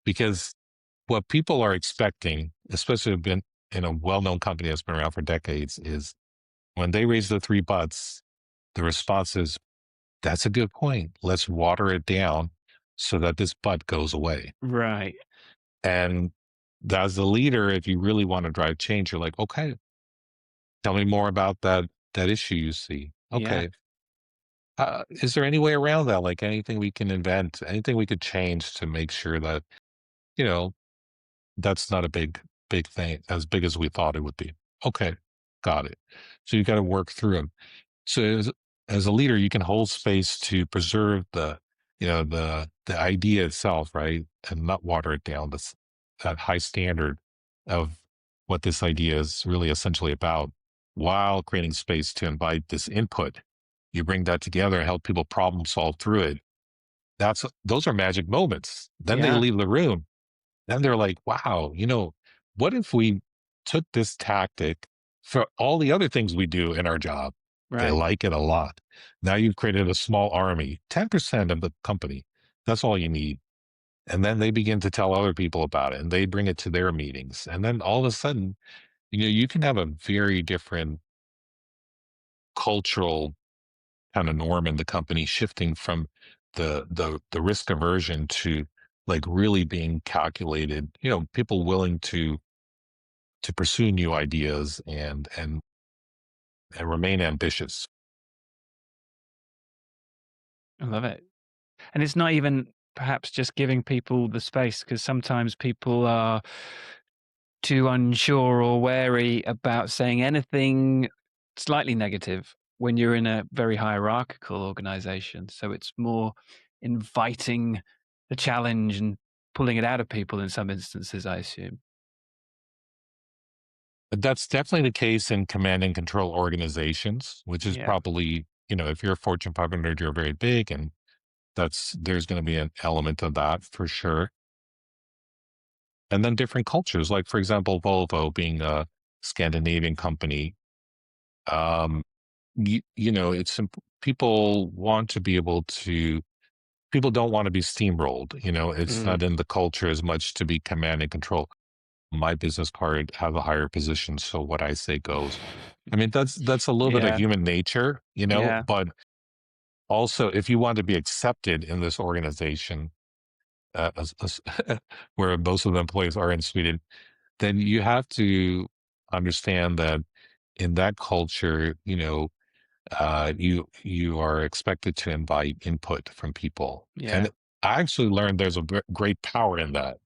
because what people are expecting, especially been in a well-known company that's been around for decades, is when they raise the 3 buts, the response is, that's a good point. Let's water it down so that this but goes away. Right. And as the leader, if you really want to drive change, you're like, okay, tell me more about that issue you see. Yeah. Okay. Is there any way around that? Like anything we can invent, anything we could change to make sure that, you know, that's not a big thing, as big as we thought it would be. Okay. Got it. So you got to work through them. So as a leader, you can hold space to preserve the idea itself, right? And not water it down to that high standard of what this idea is really essentially about while creating space to invite this input. You bring that together and help people problem solve through it. Those are magic moments. Then they Yeah. leave the room. Then they're like, wow, what if we took this tactic for all the other things we do in our job? They Right. like it a lot. Now you've created a small army, 10% of the company. That's all you need. And then they begin to tell other people about it and they bring it to their meetings. And then all of a sudden, you can have a very different cultural kind of norm in the company shifting from the risk aversion to like really being calculated, people willing to pursue new ideas and remain ambitious. I love it. And it's not even perhaps just giving people the space because sometimes people are too unsure or wary about saying anything slightly negative when you're in a very hierarchical organization. So it's more inviting the challenge and pulling it out of people in some instances, I assume. That's definitely the case in command and control organizations, which is Yeah. probably, if you're a Fortune 500, you're very big, and there's going to be an element of that for sure. And then different cultures, like for example, Volvo being a Scandinavian company, um, people want to be able to. People don't want to be steamrolled. It's Mm. not in the culture as much to be command and control. My business card have a higher position, so what I say goes. I mean, that's a little bit of Yeah. human nature, Yeah. but also if you want to be accepted in this organization, where most of the employees are in Sweden, then you have to understand that in that culture, you are expected to invite input from people, Yeah. and I actually learned there's a great power in that,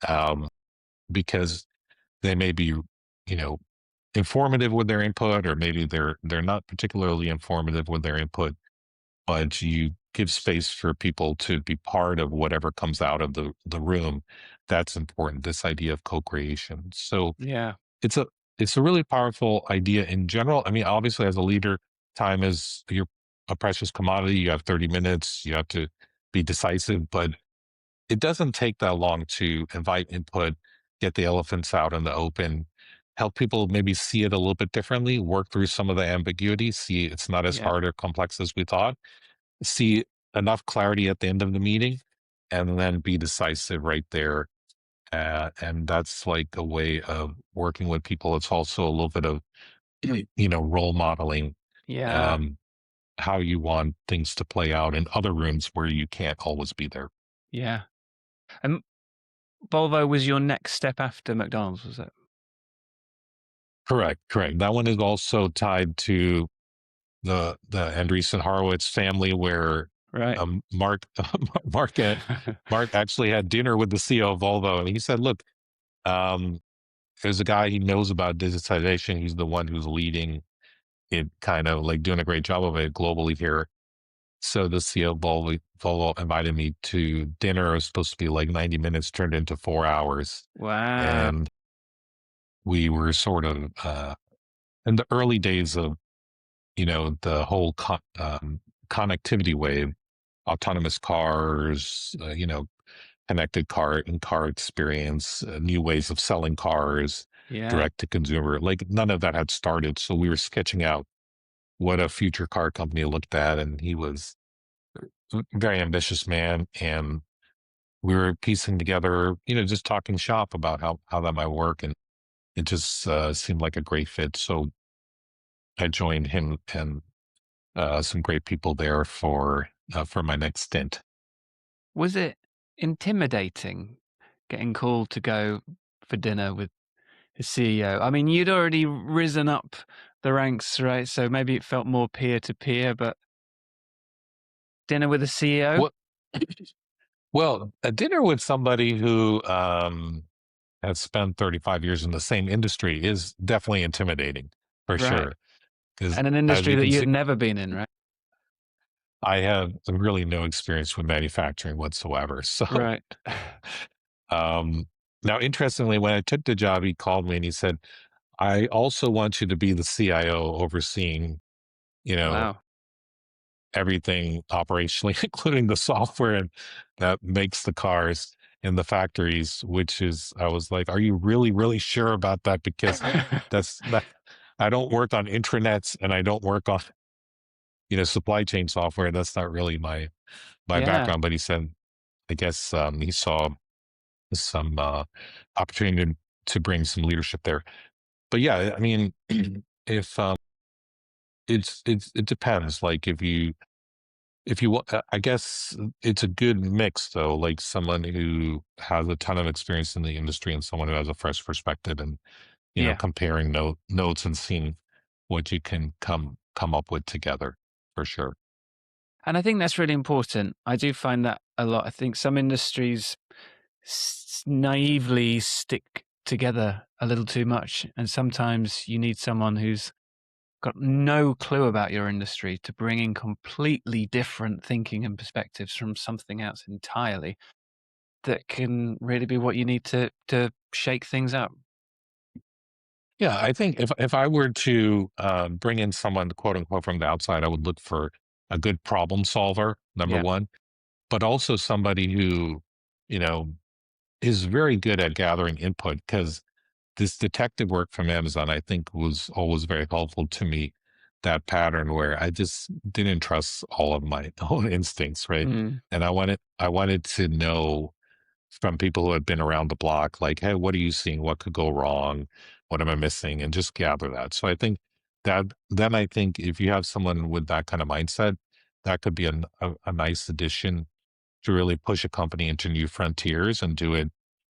um, because they may be, you know, informative with their input, or maybe they're not particularly informative with their input, but you give space for people to be part of whatever comes out of the room. That's important. This idea of co-creation. So Yeah. it's a it's a really powerful idea in general. I mean, obviously, as a leader, time is a precious commodity. You have 30 minutes. You have to be decisive, but it doesn't take that long to invite input, get the elephants out in the open, help people maybe see it a little bit differently, work through some of the ambiguity, see it's not as Yeah. hard or complex as we thought, see enough clarity at the end of the meeting, and then be decisive right there. And that's like a way of working with people. It's also a little bit of, role modeling, Yeah. um, how you want things to play out in other rooms where you can't always be there. Yeah. And Volvo was your next step after McDonald's, was it? Correct, correct. That one is also tied to the Andreessen Horowitz family, where Right. Mark Mark Mark actually had dinner with the CEO of Volvo, and he said, "Look, um, there's a guy he knows about digitization. He's the one who's leading it, kind of like doing a great job of it globally here." So the CEO of Volvo invited me to dinner. It was supposed to be like 90 minutes, turned into 4 hours, Wow. and we were sort of in the early days of the whole connectivity wave, autonomous cars, connected car and car experience, new ways of selling cars, Yeah. direct to consumer. Like none of that had started. So we were sketching out what a future car company looked at. And he was a very ambitious man. And we were piecing together, just talking shop about how that might work. And it just seemed like a great fit. So I joined him and some great people there for my next stint. Was it intimidating getting called to go for dinner with the CEO? I mean, you'd already risen up the ranks, right? So maybe it felt more peer to peer, but dinner with the CEO? Well, well, a dinner with somebody who has spent 35 years in the same industry is definitely intimidating for Right. sure. Because And an as industry you that can you'd see, never been in, right? I have really no experience with manufacturing whatsoever. So, Right. um, now interestingly, when I took the job, he called me and he said, "I also want you to be the CIO overseeing, you know, Wow. everything operationally, including the software that makes the cars in the factories," which is, I was like, "Are you really, really sure about that?" Because that's not, I don't work on intranets, and I don't work on, supply chain software. That's not really my Yeah. background. But he said, I guess he saw some opportunity to bring some leadership there. But yeah, I mean, if it depends. Like I guess it's a good mix though, like someone who has a ton of experience in the industry and someone who has a fresh perspective, and Yeah. comparing notes and seeing what you can come up with together, for sure. And I think that's really important. I do find that a lot. I think some industries naively stick together a little too much. And sometimes you need someone who's got no clue about your industry to bring in completely different thinking and perspectives from something else entirely that can really be what you need to shake things up. Yeah, I think if I were to bring in someone, quote unquote, from the outside, I would look for a good problem solver, number Yeah. one, but also somebody who, you know, is very good at gathering input because this detective work from Amazon, I think, was always very helpful to me. That pattern where I just didn't trust all of my own instincts, right? Mm. And I wanted to know from people who had been around the block, like, hey, what are you seeing? What could go wrong? What am I missing? And just gather that. So I think that then I think if you have someone with that kind of mindset, that could be a nice addition to really push a company into new frontiers and do it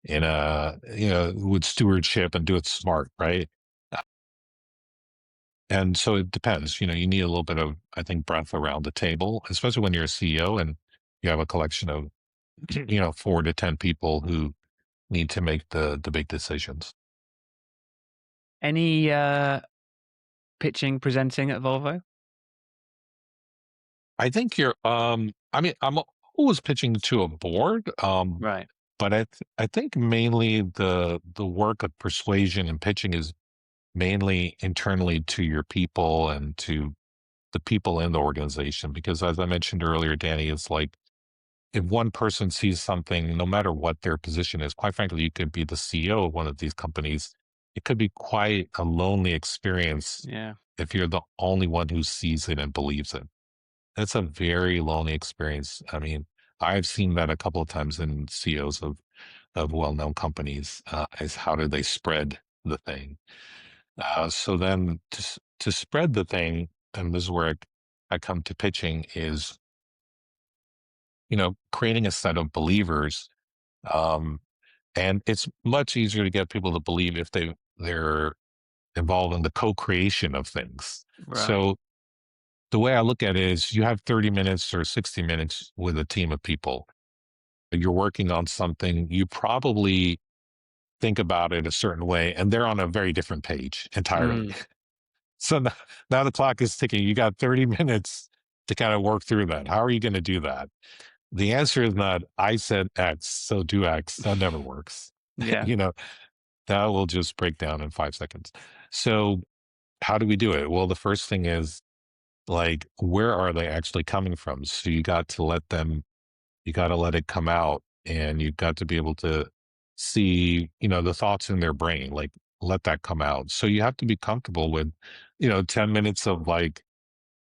in a, with stewardship and do it smart, right? And so it depends. You need a little bit of, I think, breadth around the table, especially when you're a CEO and you have a collection of, 4 to 10 people who need to make the big decisions. Any pitching, presenting at Volvo? I think I mean, I'm always pitching to a board, Right. but I think mainly the work of persuasion and pitching is mainly internally to your people and to the people in the organization. Because as I mentioned earlier, Danny, it's like if one person sees something, no matter what their position is, quite frankly, you could be the CEO of one of these companies. It could be quite a lonely experience Yeah. if you're the only one who sees it and believes it. It's a very lonely experience. I mean, I've seen that a couple of times in CEOs of well-known companies. Is how do they spread the thing? So then to spread the thing, and this is where I come to pitching is creating a set of believers. Um, and it's much easier to get people to believe if they're involved in the co-creation of things. Right. So the way I look at it is you have 30 minutes or 60 minutes with a team of people. You're working on something, you probably think about it a certain way, and they're on a very different page entirely. Mm. So now the clock is ticking. You got 30 minutes to kind of work through that. How are you going to do that? The answer is not, I said X, so do X. That never works. Yeah. you know, that will just break down in 5 seconds. So, how do we do it? Well, the first thing is like, where are they actually coming from? So, you got to let it come out and you've got to be able to see, the thoughts in their brain, like, let that come out. So, you have to be comfortable with, 10 minutes of like,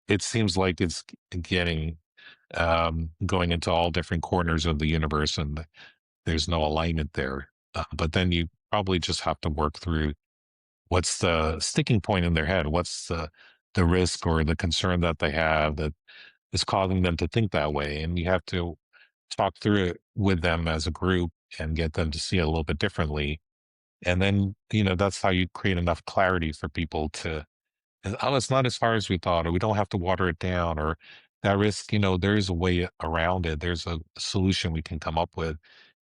it seems like it's getting going into all different corners of the universe and there's no alignment there. But then you probably just have to work through what's the sticking point in their head, what's the risk or the concern that they have that is causing them to think that way, and you have to talk through it with them as a group and get them to see it a little bit differently. And then that's how you create enough clarity for people to, oh, it's not as far as we thought, or we don't have to water it down, or that risk, there is a way around it. There's a solution we can come up with.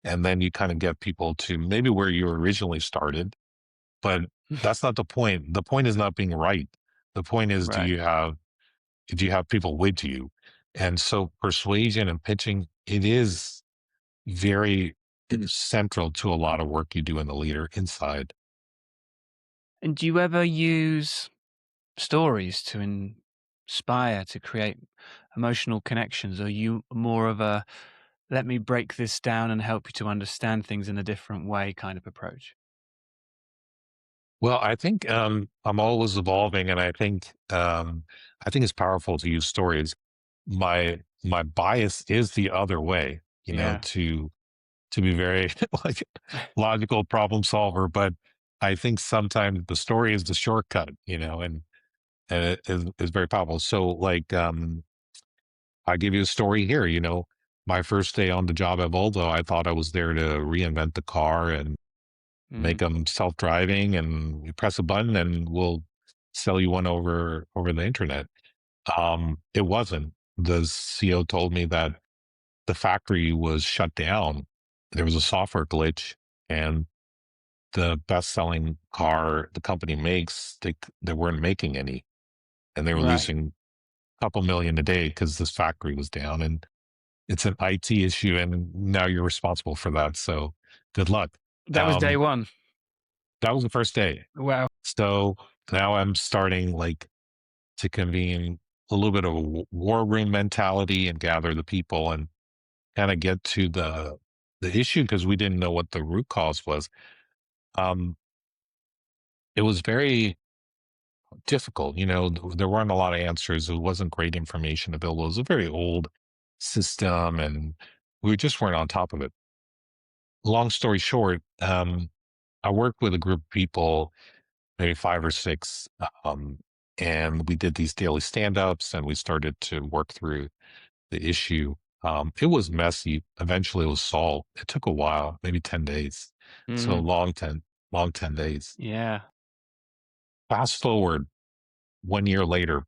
And then you kind of get people to maybe where you originally started, but that's not the point. The point is not being right. The point is, Right. do you have people with you? And so persuasion and pitching, it is very central to a lot of work you do in the leader inside. And do you ever use stories to inspire, to create emotional connections? Or are you more of a let me break this down and help you to understand things in a different way kind of approach? Well, I think I'm always evolving, and I think it's powerful to use stories. My bias is the other way, Yeah. to be very like logical problem solver, but I think sometimes the story is the shortcut, and it is very powerful. So, like, I give you a story here. My first day on the job at Volvo, I thought I was there to reinvent the car and make Mm. them self-driving, and you press a button and we'll sell you one over the internet. It wasn't. The CEO told me that the factory was shut down. There was a software glitch, and the best-selling car the company makes, they weren't making any, and they were Right. losing a couple million a day because this factory was down. And it's an IT issue, and now you're responsible for that. So good luck. That was day Um, one. That was the first day. Wow. So now I'm starting like to convene a little bit of a war room mentality and gather the people and kind of get to the issue because we didn't know what the root cause was. Um, it was very difficult. There weren't a lot of answers. It wasn't great information available. It was a very old system, and we just weren't on top of it. Long story short, I worked with a group of people, maybe five or six, and we did these daily stand-ups, and we started to work through the issue. It was messy. Eventually, it was solved. It took a while, maybe 10 days. So Mm, long 10 days. yeah. Fast forward 1 year later,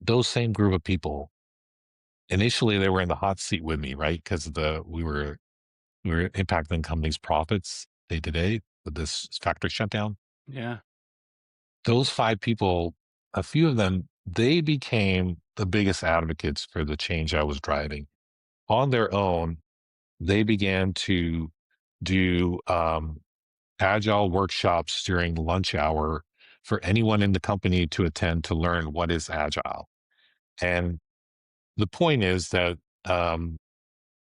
those same group of people, initially they were in the hot seat with me, right? Because we were impacting the company's profits day to day with this factory shutdown. Yeah. Those five people, a few of them, they became the biggest advocates for the change I was driving. On their own, they began to do agile workshops during lunch hour for anyone in the company to attend to learn what is agile. And the point is that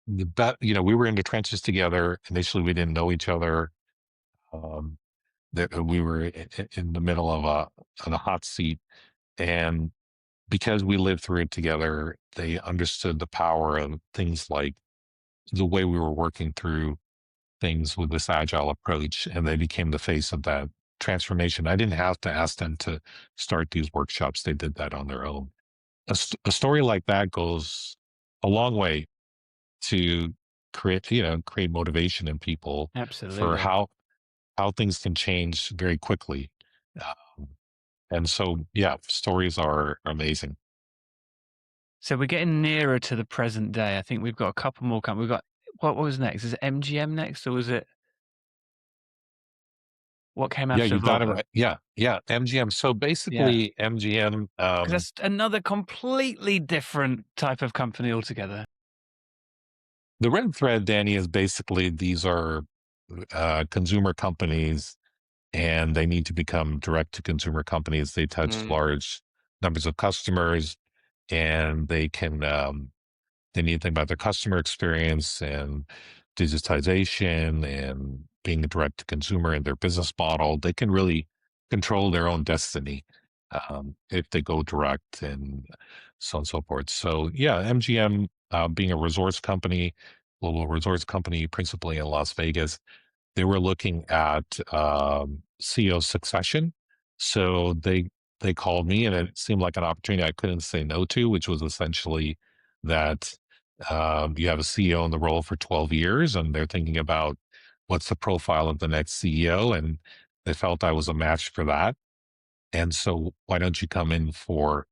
we were in the trenches together. Initially, we didn't know each other. Um, that we were in the middle of a hot seat, and because we lived through it together, they understood the power of things like the way we were working through things with this agile approach, and they became the face of that transformation. I didn't have to ask them to start these workshops; they did that on their own. A story like that goes a long way to create motivation in people for Absolutely. how things can change very quickly. Um, and so, yeah, stories are amazing. So we're getting nearer to the present day. I think we've got a couple more coming. We've got what was next? Is it MGM next, or was it what came Yeah, after you got it Volvo? right. Yeah, yeah, MGM. So Yeah, basically, MGM. because that's another completely different type of company altogether. The red thread, Danny, is basically these are consumer companies, and they need to become direct to consumer companies. They touch Mm, large numbers of customers, and they need to think about their customer experience and digitization and being a direct to consumer in their business model. They can really control their own destiny if they go direct and so on and so forth. So, yeah, MGM being a resorts company, global resorts company, principally in Las Vegas, they were looking at CEO succession. So they called me, and it seemed like an opportunity I couldn't say no to, which was essentially that you have a CEO in the role for 12 years, and they're thinking about what's the profile of the next CEO, and they felt I was a match for that. And so, why don't you come in for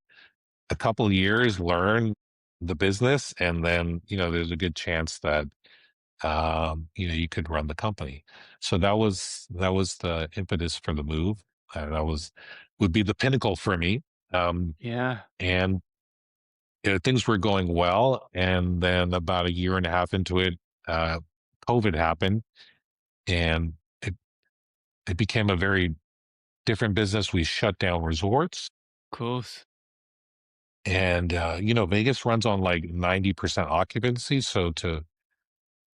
a couple of years, learn the business, and then there's a good chance that you could run the company. So that was the impetus for the move. And that would be the pinnacle for me. yeah, And things were going well. And then about a year and a half into it, uh, COVID happened, and it became a very different business. We shut down resorts. of course. And Vegas runs on like 90% occupancy. So to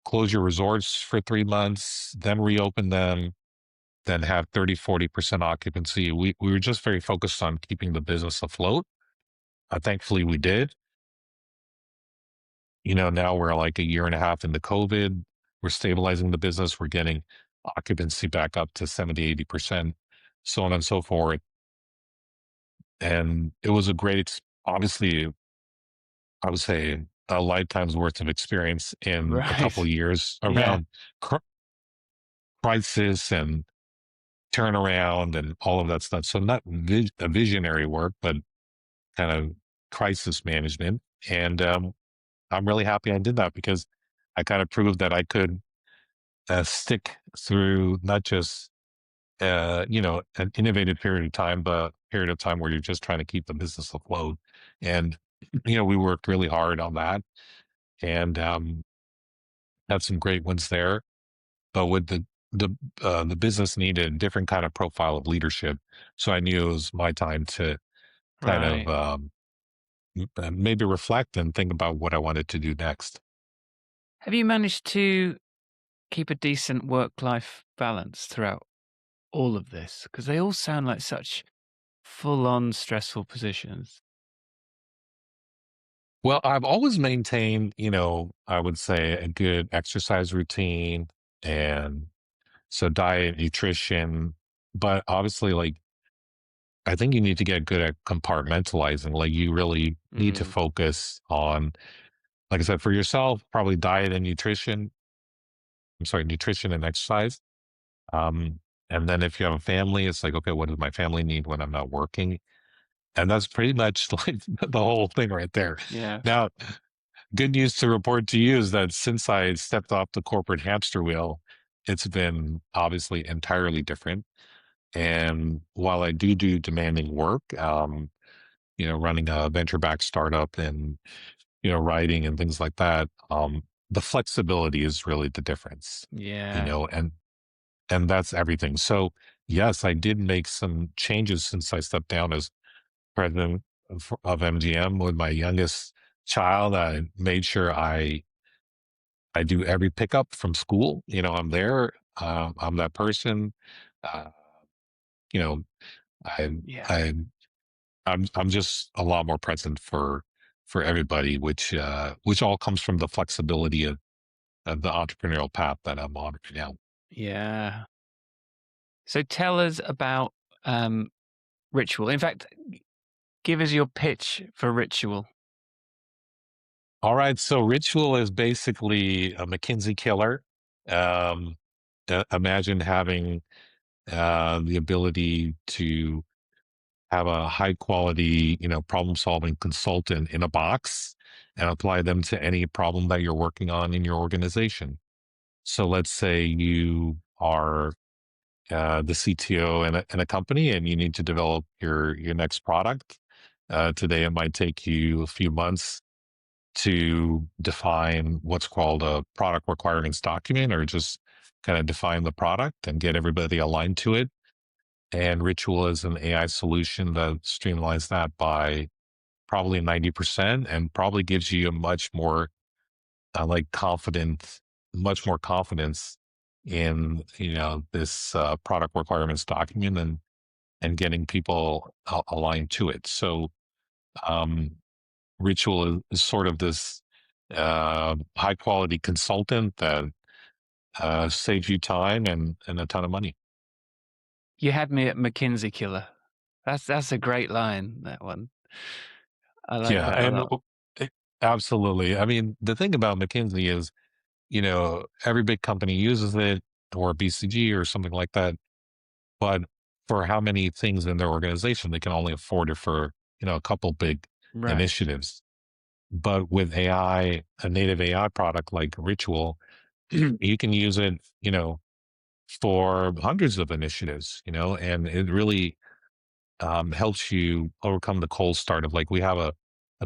close your resorts for 3 months, then reopen them, then have 30-40% occupancy. We were just very focused on keeping the business afloat. Thankfully, we did. Now we're like a year and a half into COVID. We're stabilizing the business. We're getting occupancy back up to 70-80%, so on and so forth. And it was a great, obviously, I would say a lifetime's worth of experience in a couple of Right. years Yeah. around cr- crisis and turnaround and all of that stuff. So not a visionary work, but kind of crisis management. And I'm really happy I did that because I kind of proved that I could stick through not just an innovative period of time, but period of time where you're just trying to keep the business afloat. And we worked really hard on that, and had some great ones there. But with the business needed a different kind of profile of leadership. So I knew it was my time to kind of Right. maybe reflect and think about what I wanted to do next. Have you managed to keep a decent work-life balance throughout all of this? Because they all sound like such full-on stressful positions. Well, I've always maintained, I would say a good exercise routine and so diet, nutrition, but obviously like I think you need to get good at compartmentalizing. Like you really need to Mm, focus on, like I said, for yourself, probably diet and nutrition. I'm sorry, nutrition and exercise. Um, and then if you have a family, it's like, okay, what does my family need when I'm not working? And that's pretty much like the whole thing right there. yeah. Now, good news to report to you is that since I stepped off the corporate hamster wheel, it's been obviously entirely different. And while I do demanding work, running a venture backed startup and, writing and things like that, the flexibility is really the difference, Yeah. and that's everything. So yes, I did make some changes since I stepped down as president of MGM with my youngest child. I made sure I do every pickup from school. I'm there. I'm that person. Uh, you know, I Yeah. I I'm just a lot more present for everybody, which all comes from the flexibility of the entrepreneurial path that I'm on right now. Yeah. So tell us about, um, Ritual. In fact, give us your pitch for Ritual. All right, so Ritual is basically a McKinsey killer. Um, Imagine having the ability to have a high quality, problem solving consultant in a box and apply them to any problem that you're working on in your organization. So let's say you are the CTO in a company and you need to develop your next product. Today, it might take you a few months to define what's called a product requirements document or just kind of define the product and get everybody aligned to it. And Ritual is an AI solution that streamlines that by probably 90% and probably gives you a much more much more confidence in, this product requirements document and getting people aligned to it. So, um, Ritual is sort of this high quality consultant that saves you time and a ton of money. You had me at McKinsey killer. That's a great line, that one. I like Yeah, that a and lot. it- absolutely. I mean, the thing about McKinsey is, every big company uses it or BCG or something like that. But for how many things in their organization, they can only afford it for, a couple big Right. initiatives. But with AI, a native AI product like Ritual, you can use it, for hundreds of initiatives, and it really helps you overcome the cold start of like, we have a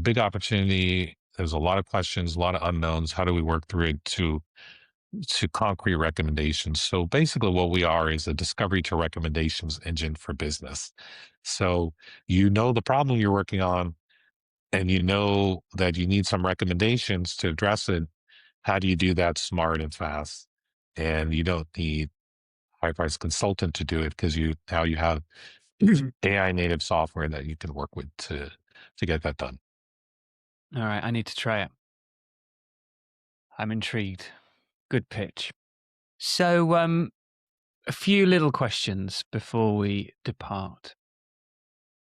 big opportunity. There's a lot of questions, a lot of unknowns. How do we work through it to concrete recommendations? So basically, what we are is a discovery to recommendations engine for business. So you know the problem you're working on, and you know that you need some recommendations to address it. How do you do that smart and fast? And you don't need high price consultant to do it because you have AI native software that you can work with to get that done. All right, I need to try it. I'm intrigued. Good pitch. So, a few little questions before we depart.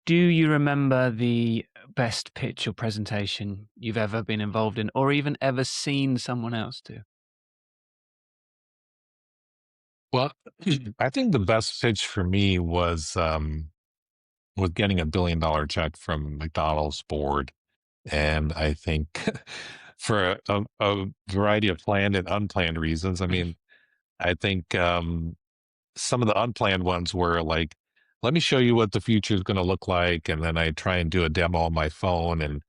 Do you remember the best pitch or presentation you've ever been involved in, or even ever seen someone else do? Well, I think the best pitch for me was getting $1 billion check from McDonald's board. And I think for a variety of planned and unplanned reasons, I mean, I think some of the unplanned ones were like, let me show you what the future is going to look like. And then I try and do a demo on my phone and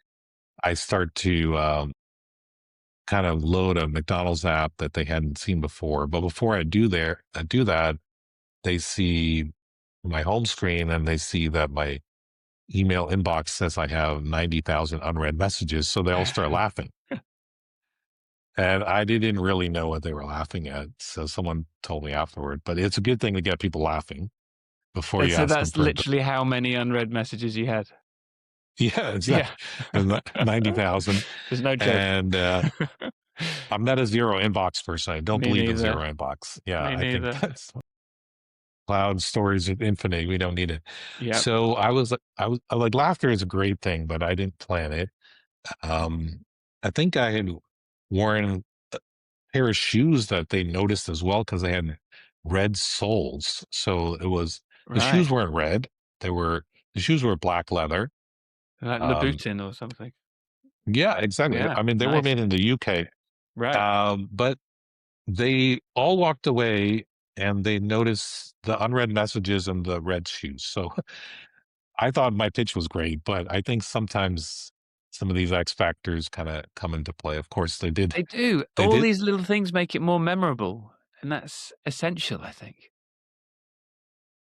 I start to kind of load a McDonald's app that they hadn't seen before. But before I do that, they see my home screen and they see that my email inbox says I have 90,000 unread messages. So they all start laughing. And I didn't really know what they were laughing at. So someone told me afterward, but it's a good thing to get people laughing before And you so ask them that's for literally how many unread messages you had? yeah, Yeah. exactly. 90,000. There's no joke. And I'm not a zero inbox person. I don't Me believe in neither. zero inbox. Yeah, Me I think neither. that's cloud storage is infinite. We don't need it. Yep. So I like laughter is a great thing, but I didn't plan it. Um, I think I had worn a pair of shoes that they noticed as well because they had red soles. So the Right. shoes weren't red. The shoes were black leather. Like Um, Louboutin or something. yeah, exactly. Yeah. I mean, they were Nice. made in the UK. Right. But they all walked away and they noticed the unread messages and the red shoes. So I thought my pitch was great, but I think sometimes some of these X factors kind of come into play. Of course, they did. They do. They All did these little things make it more memorable, and that's essential, I think.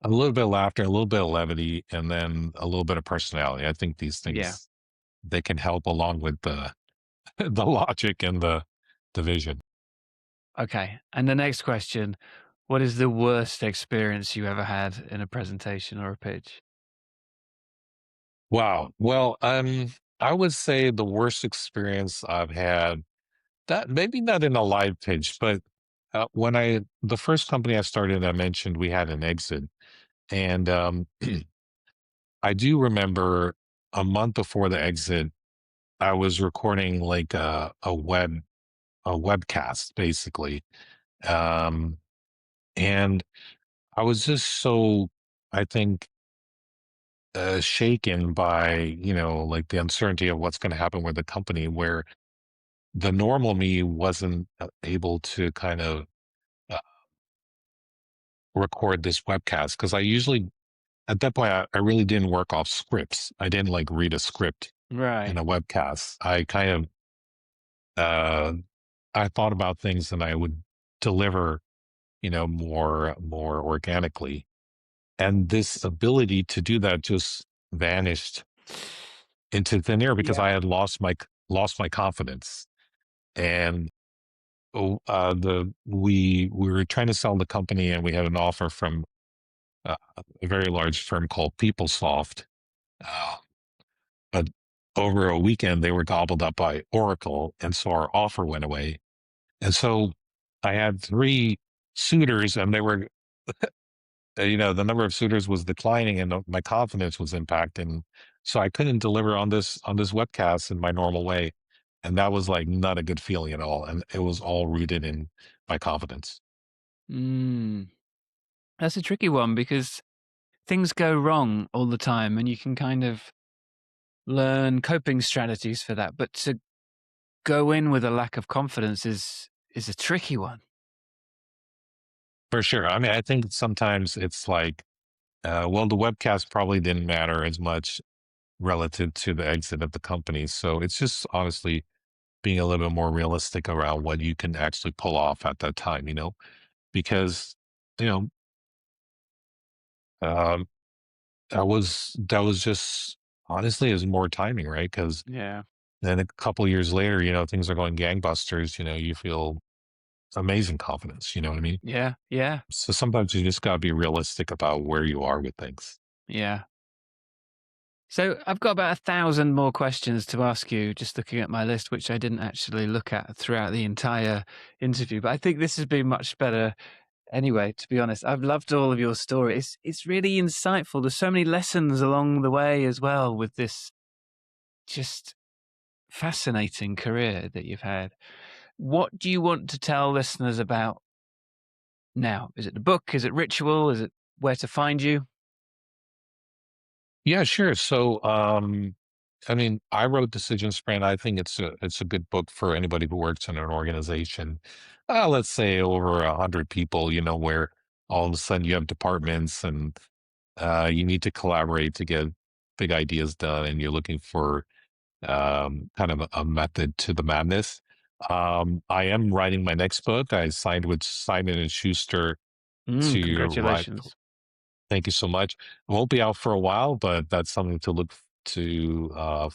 a little bit of laughter, a little bit of levity, and then a little bit of personality. I think these Yeah. things they can help along with the the logic and the vision. Okay. And the next question, what is the worst experience you ever had in a presentation or a pitch? Wow. Well, I would say the worst experience I've had that maybe not in a live pitch, but when the first company I started, I mentioned we had an exit, and I do remember a month before the exit, I was recording like a webcast basically, um, and I was just so I think shaken by like the uncertainty of what's going to happen with the company, where the normal me wasn't able to kind of uh, record this webcast because I usually at that point I really didn't work off scripts. I didn't like read a script in Right. a webcast. I kind of uh I thought about things and I would deliver, more organically. And this ability to do that just vanished into thin air because Yeah. I had lost my confidence. And we were trying to sell the company and we had an offer from a very large firm called PeopleSoft. Uh, but over a weekend, they were gobbled up by Oracle. And so our offer went away. And so I had three suitors and they were, the number of suitors was declining and my confidence was impacting. So I couldn't deliver on this webcast in my normal way. And that was like not a good feeling at all. And it was all rooted in my confidence. Mm. That's a tricky one because things go wrong all the time and you can kind of learn coping strategies for that. But to go in with a lack of confidence is a tricky one. For sure. I mean, I think sometimes it's like, well, the webcast probably didn't matter as much relative to the exit of the company. So it's just honestly being a little bit more realistic around what you can actually pull off at that time, because, you know, um, that was just honestly is more timing, right? Because Yeah. then a couple years later, things are going gangbusters, you feel amazing confidence, you know what I mean? Yeah. Yeah. So sometimes you just got to be realistic about where you are with things. Yeah. So I've got about 1,000 more questions to ask you, just looking at my list, which I didn't actually look at throughout the entire interview. But I think this has been much better anyway, to be honest. I've loved all of your story. It's really insightful. There's so many lessons along the way as well with this just fascinating career that you've had. What do you want to tell listeners about now? Is it the book? Is it ritual? Is it where to find you? Yeah, sure. So, I mean, I wrote Decision Sprint. I think it's a good book for anybody who works in an organization. Let's say over 100 people, where all of a sudden you have departments and you need to collaborate to get big ideas done, and you're looking for kind of a method to the madness. I am writing my next book. I signed with Simon and Schuster to write. Congratulations. Thank you so much. It won't be out for a while, but that's something to to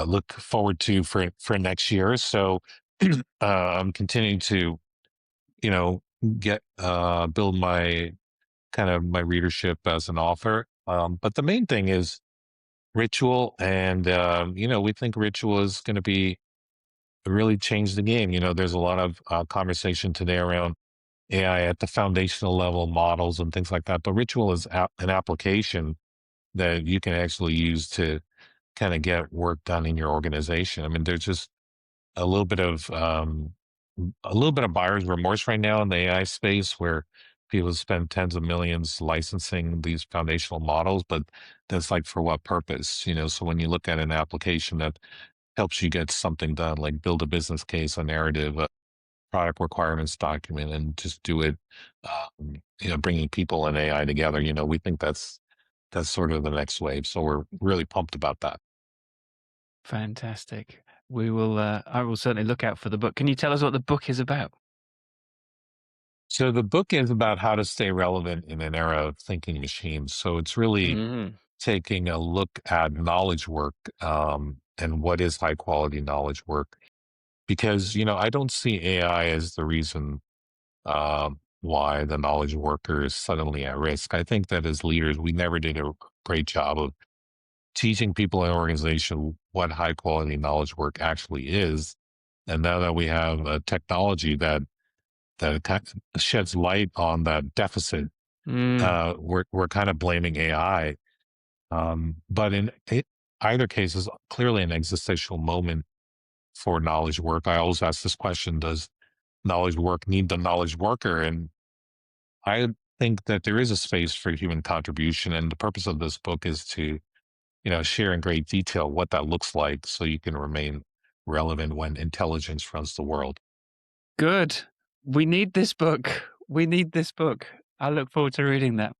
look forward to for next year. So I'm continuing to get build my my readership as an author. But the main thing is ritual, and we think ritual is going to be really change the game. There's a lot of conversation today around AI at the foundational level models and things like that. But ritual is an application that you can actually use to kind of get work done in your organization. I mean, there's just a little bit of buyer's remorse right now in the AI space where people spend tens of millions licensing these foundational models, but that's like for what purpose? So when you look at an application that helps you get something done, like build a business case, a narrative, a product requirements document, and just do it, bringing people and AI together, we think that's sort of the next wave. So we're really pumped about that. Fantastic. We will. I will certainly look out for the book. Can you tell us what the book is about? So the book is about how to stay relevant in an era of thinking machines. So it's really taking a look at knowledge work, and what is high quality knowledge work. Because, I don't see AI as the reason why the knowledge worker is suddenly at risk. I think that as leaders, we never did a great job of teaching people in an organization what high quality knowledge work actually is. And now that we have a technology that kind of sheds light on that deficit, we're kind of blaming AI. But in either case is clearly an existential moment for knowledge work. I always ask this question: does knowledge work need the knowledge worker? And I think that there is a space for human contribution. And the purpose of this book is to, share in great detail what that looks like so you can remain relevant when intelligence runs the world. Good. We need this book. We need this book. I look forward to reading that.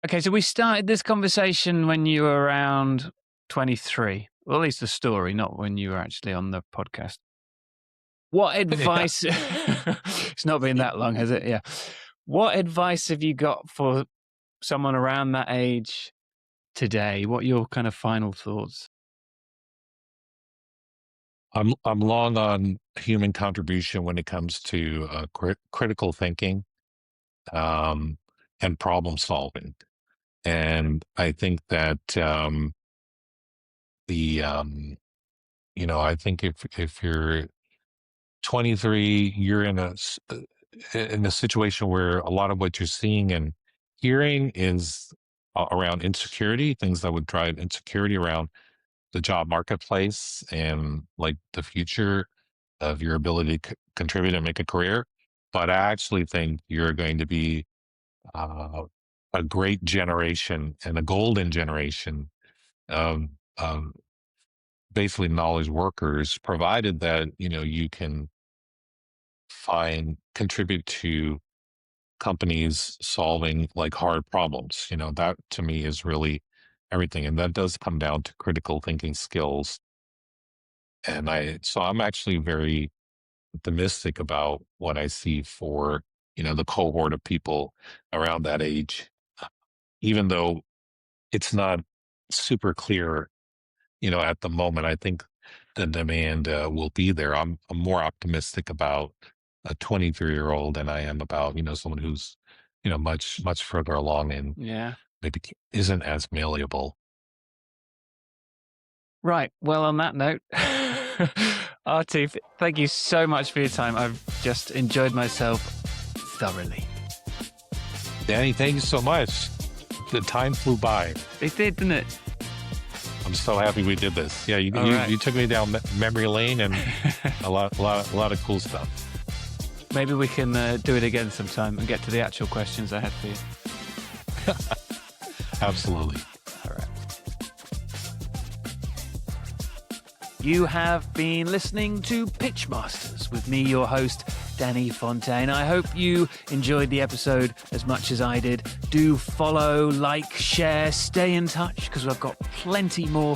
Okay, so we started this conversation when you were around 23. Well, at least the story, not when you were actually on the podcast. What advice? It's not been that long, has it? Yeah. What advice have you got for someone around that age today? What are your kind of final thoughts? I'm long on human contribution when it comes to critical thinking, and problem solving. And I think that I think if you're 23, you're in a situation where a lot of what you're seeing and hearing is around insecurity, things that would drive insecurity around the job marketplace and like the future of your ability to contribute and make a career. But I actually think you're going to be uh, a great generation and a golden generation of, of basically knowledge workers, provided that, you can contribute to companies solving like hard problems. That to me is really everything. And that does come down to critical thinking skills. And so I'm actually very optimistic about what I see for, the cohort of people around that age, even though it's not super clear, at the moment. I think the demand will be there. I'm more optimistic about a 23-year-old than I am about, someone who's, much further along and maybe isn't as malleable. Right. Well, on that note, Atif, thank you so much for your time. I've just enjoyed myself thoroughly. Danny, thank you so much. The time flew by. It did, didn't it? I'm so happy we did this. Yeah, you took me down memory lane and a lot of cool stuff. Maybe we can do it again sometime and get to the actual questions I had for you. Absolutely. All right. You have been listening to Pitchmasters with me, your host, Danny Fontaine. I hope you enjoyed the episode as much as I did. Do follow, like, share, stay in touch, because I've got plenty more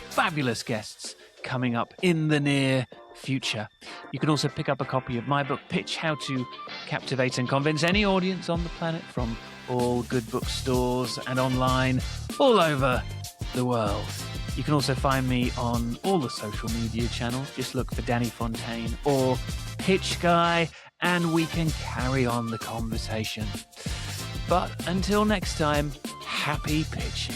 fabulous guests coming up in the near future. You can also pick up a copy of my book, Pitch: How to Captivate and Convince Any Audience on the Planet, from all good bookstores and online all over the world. You can also find me on all the social media channels. Just look for Danny Fontaine or Pitch Guy, and we can carry on the conversation. But until next time, happy pitching.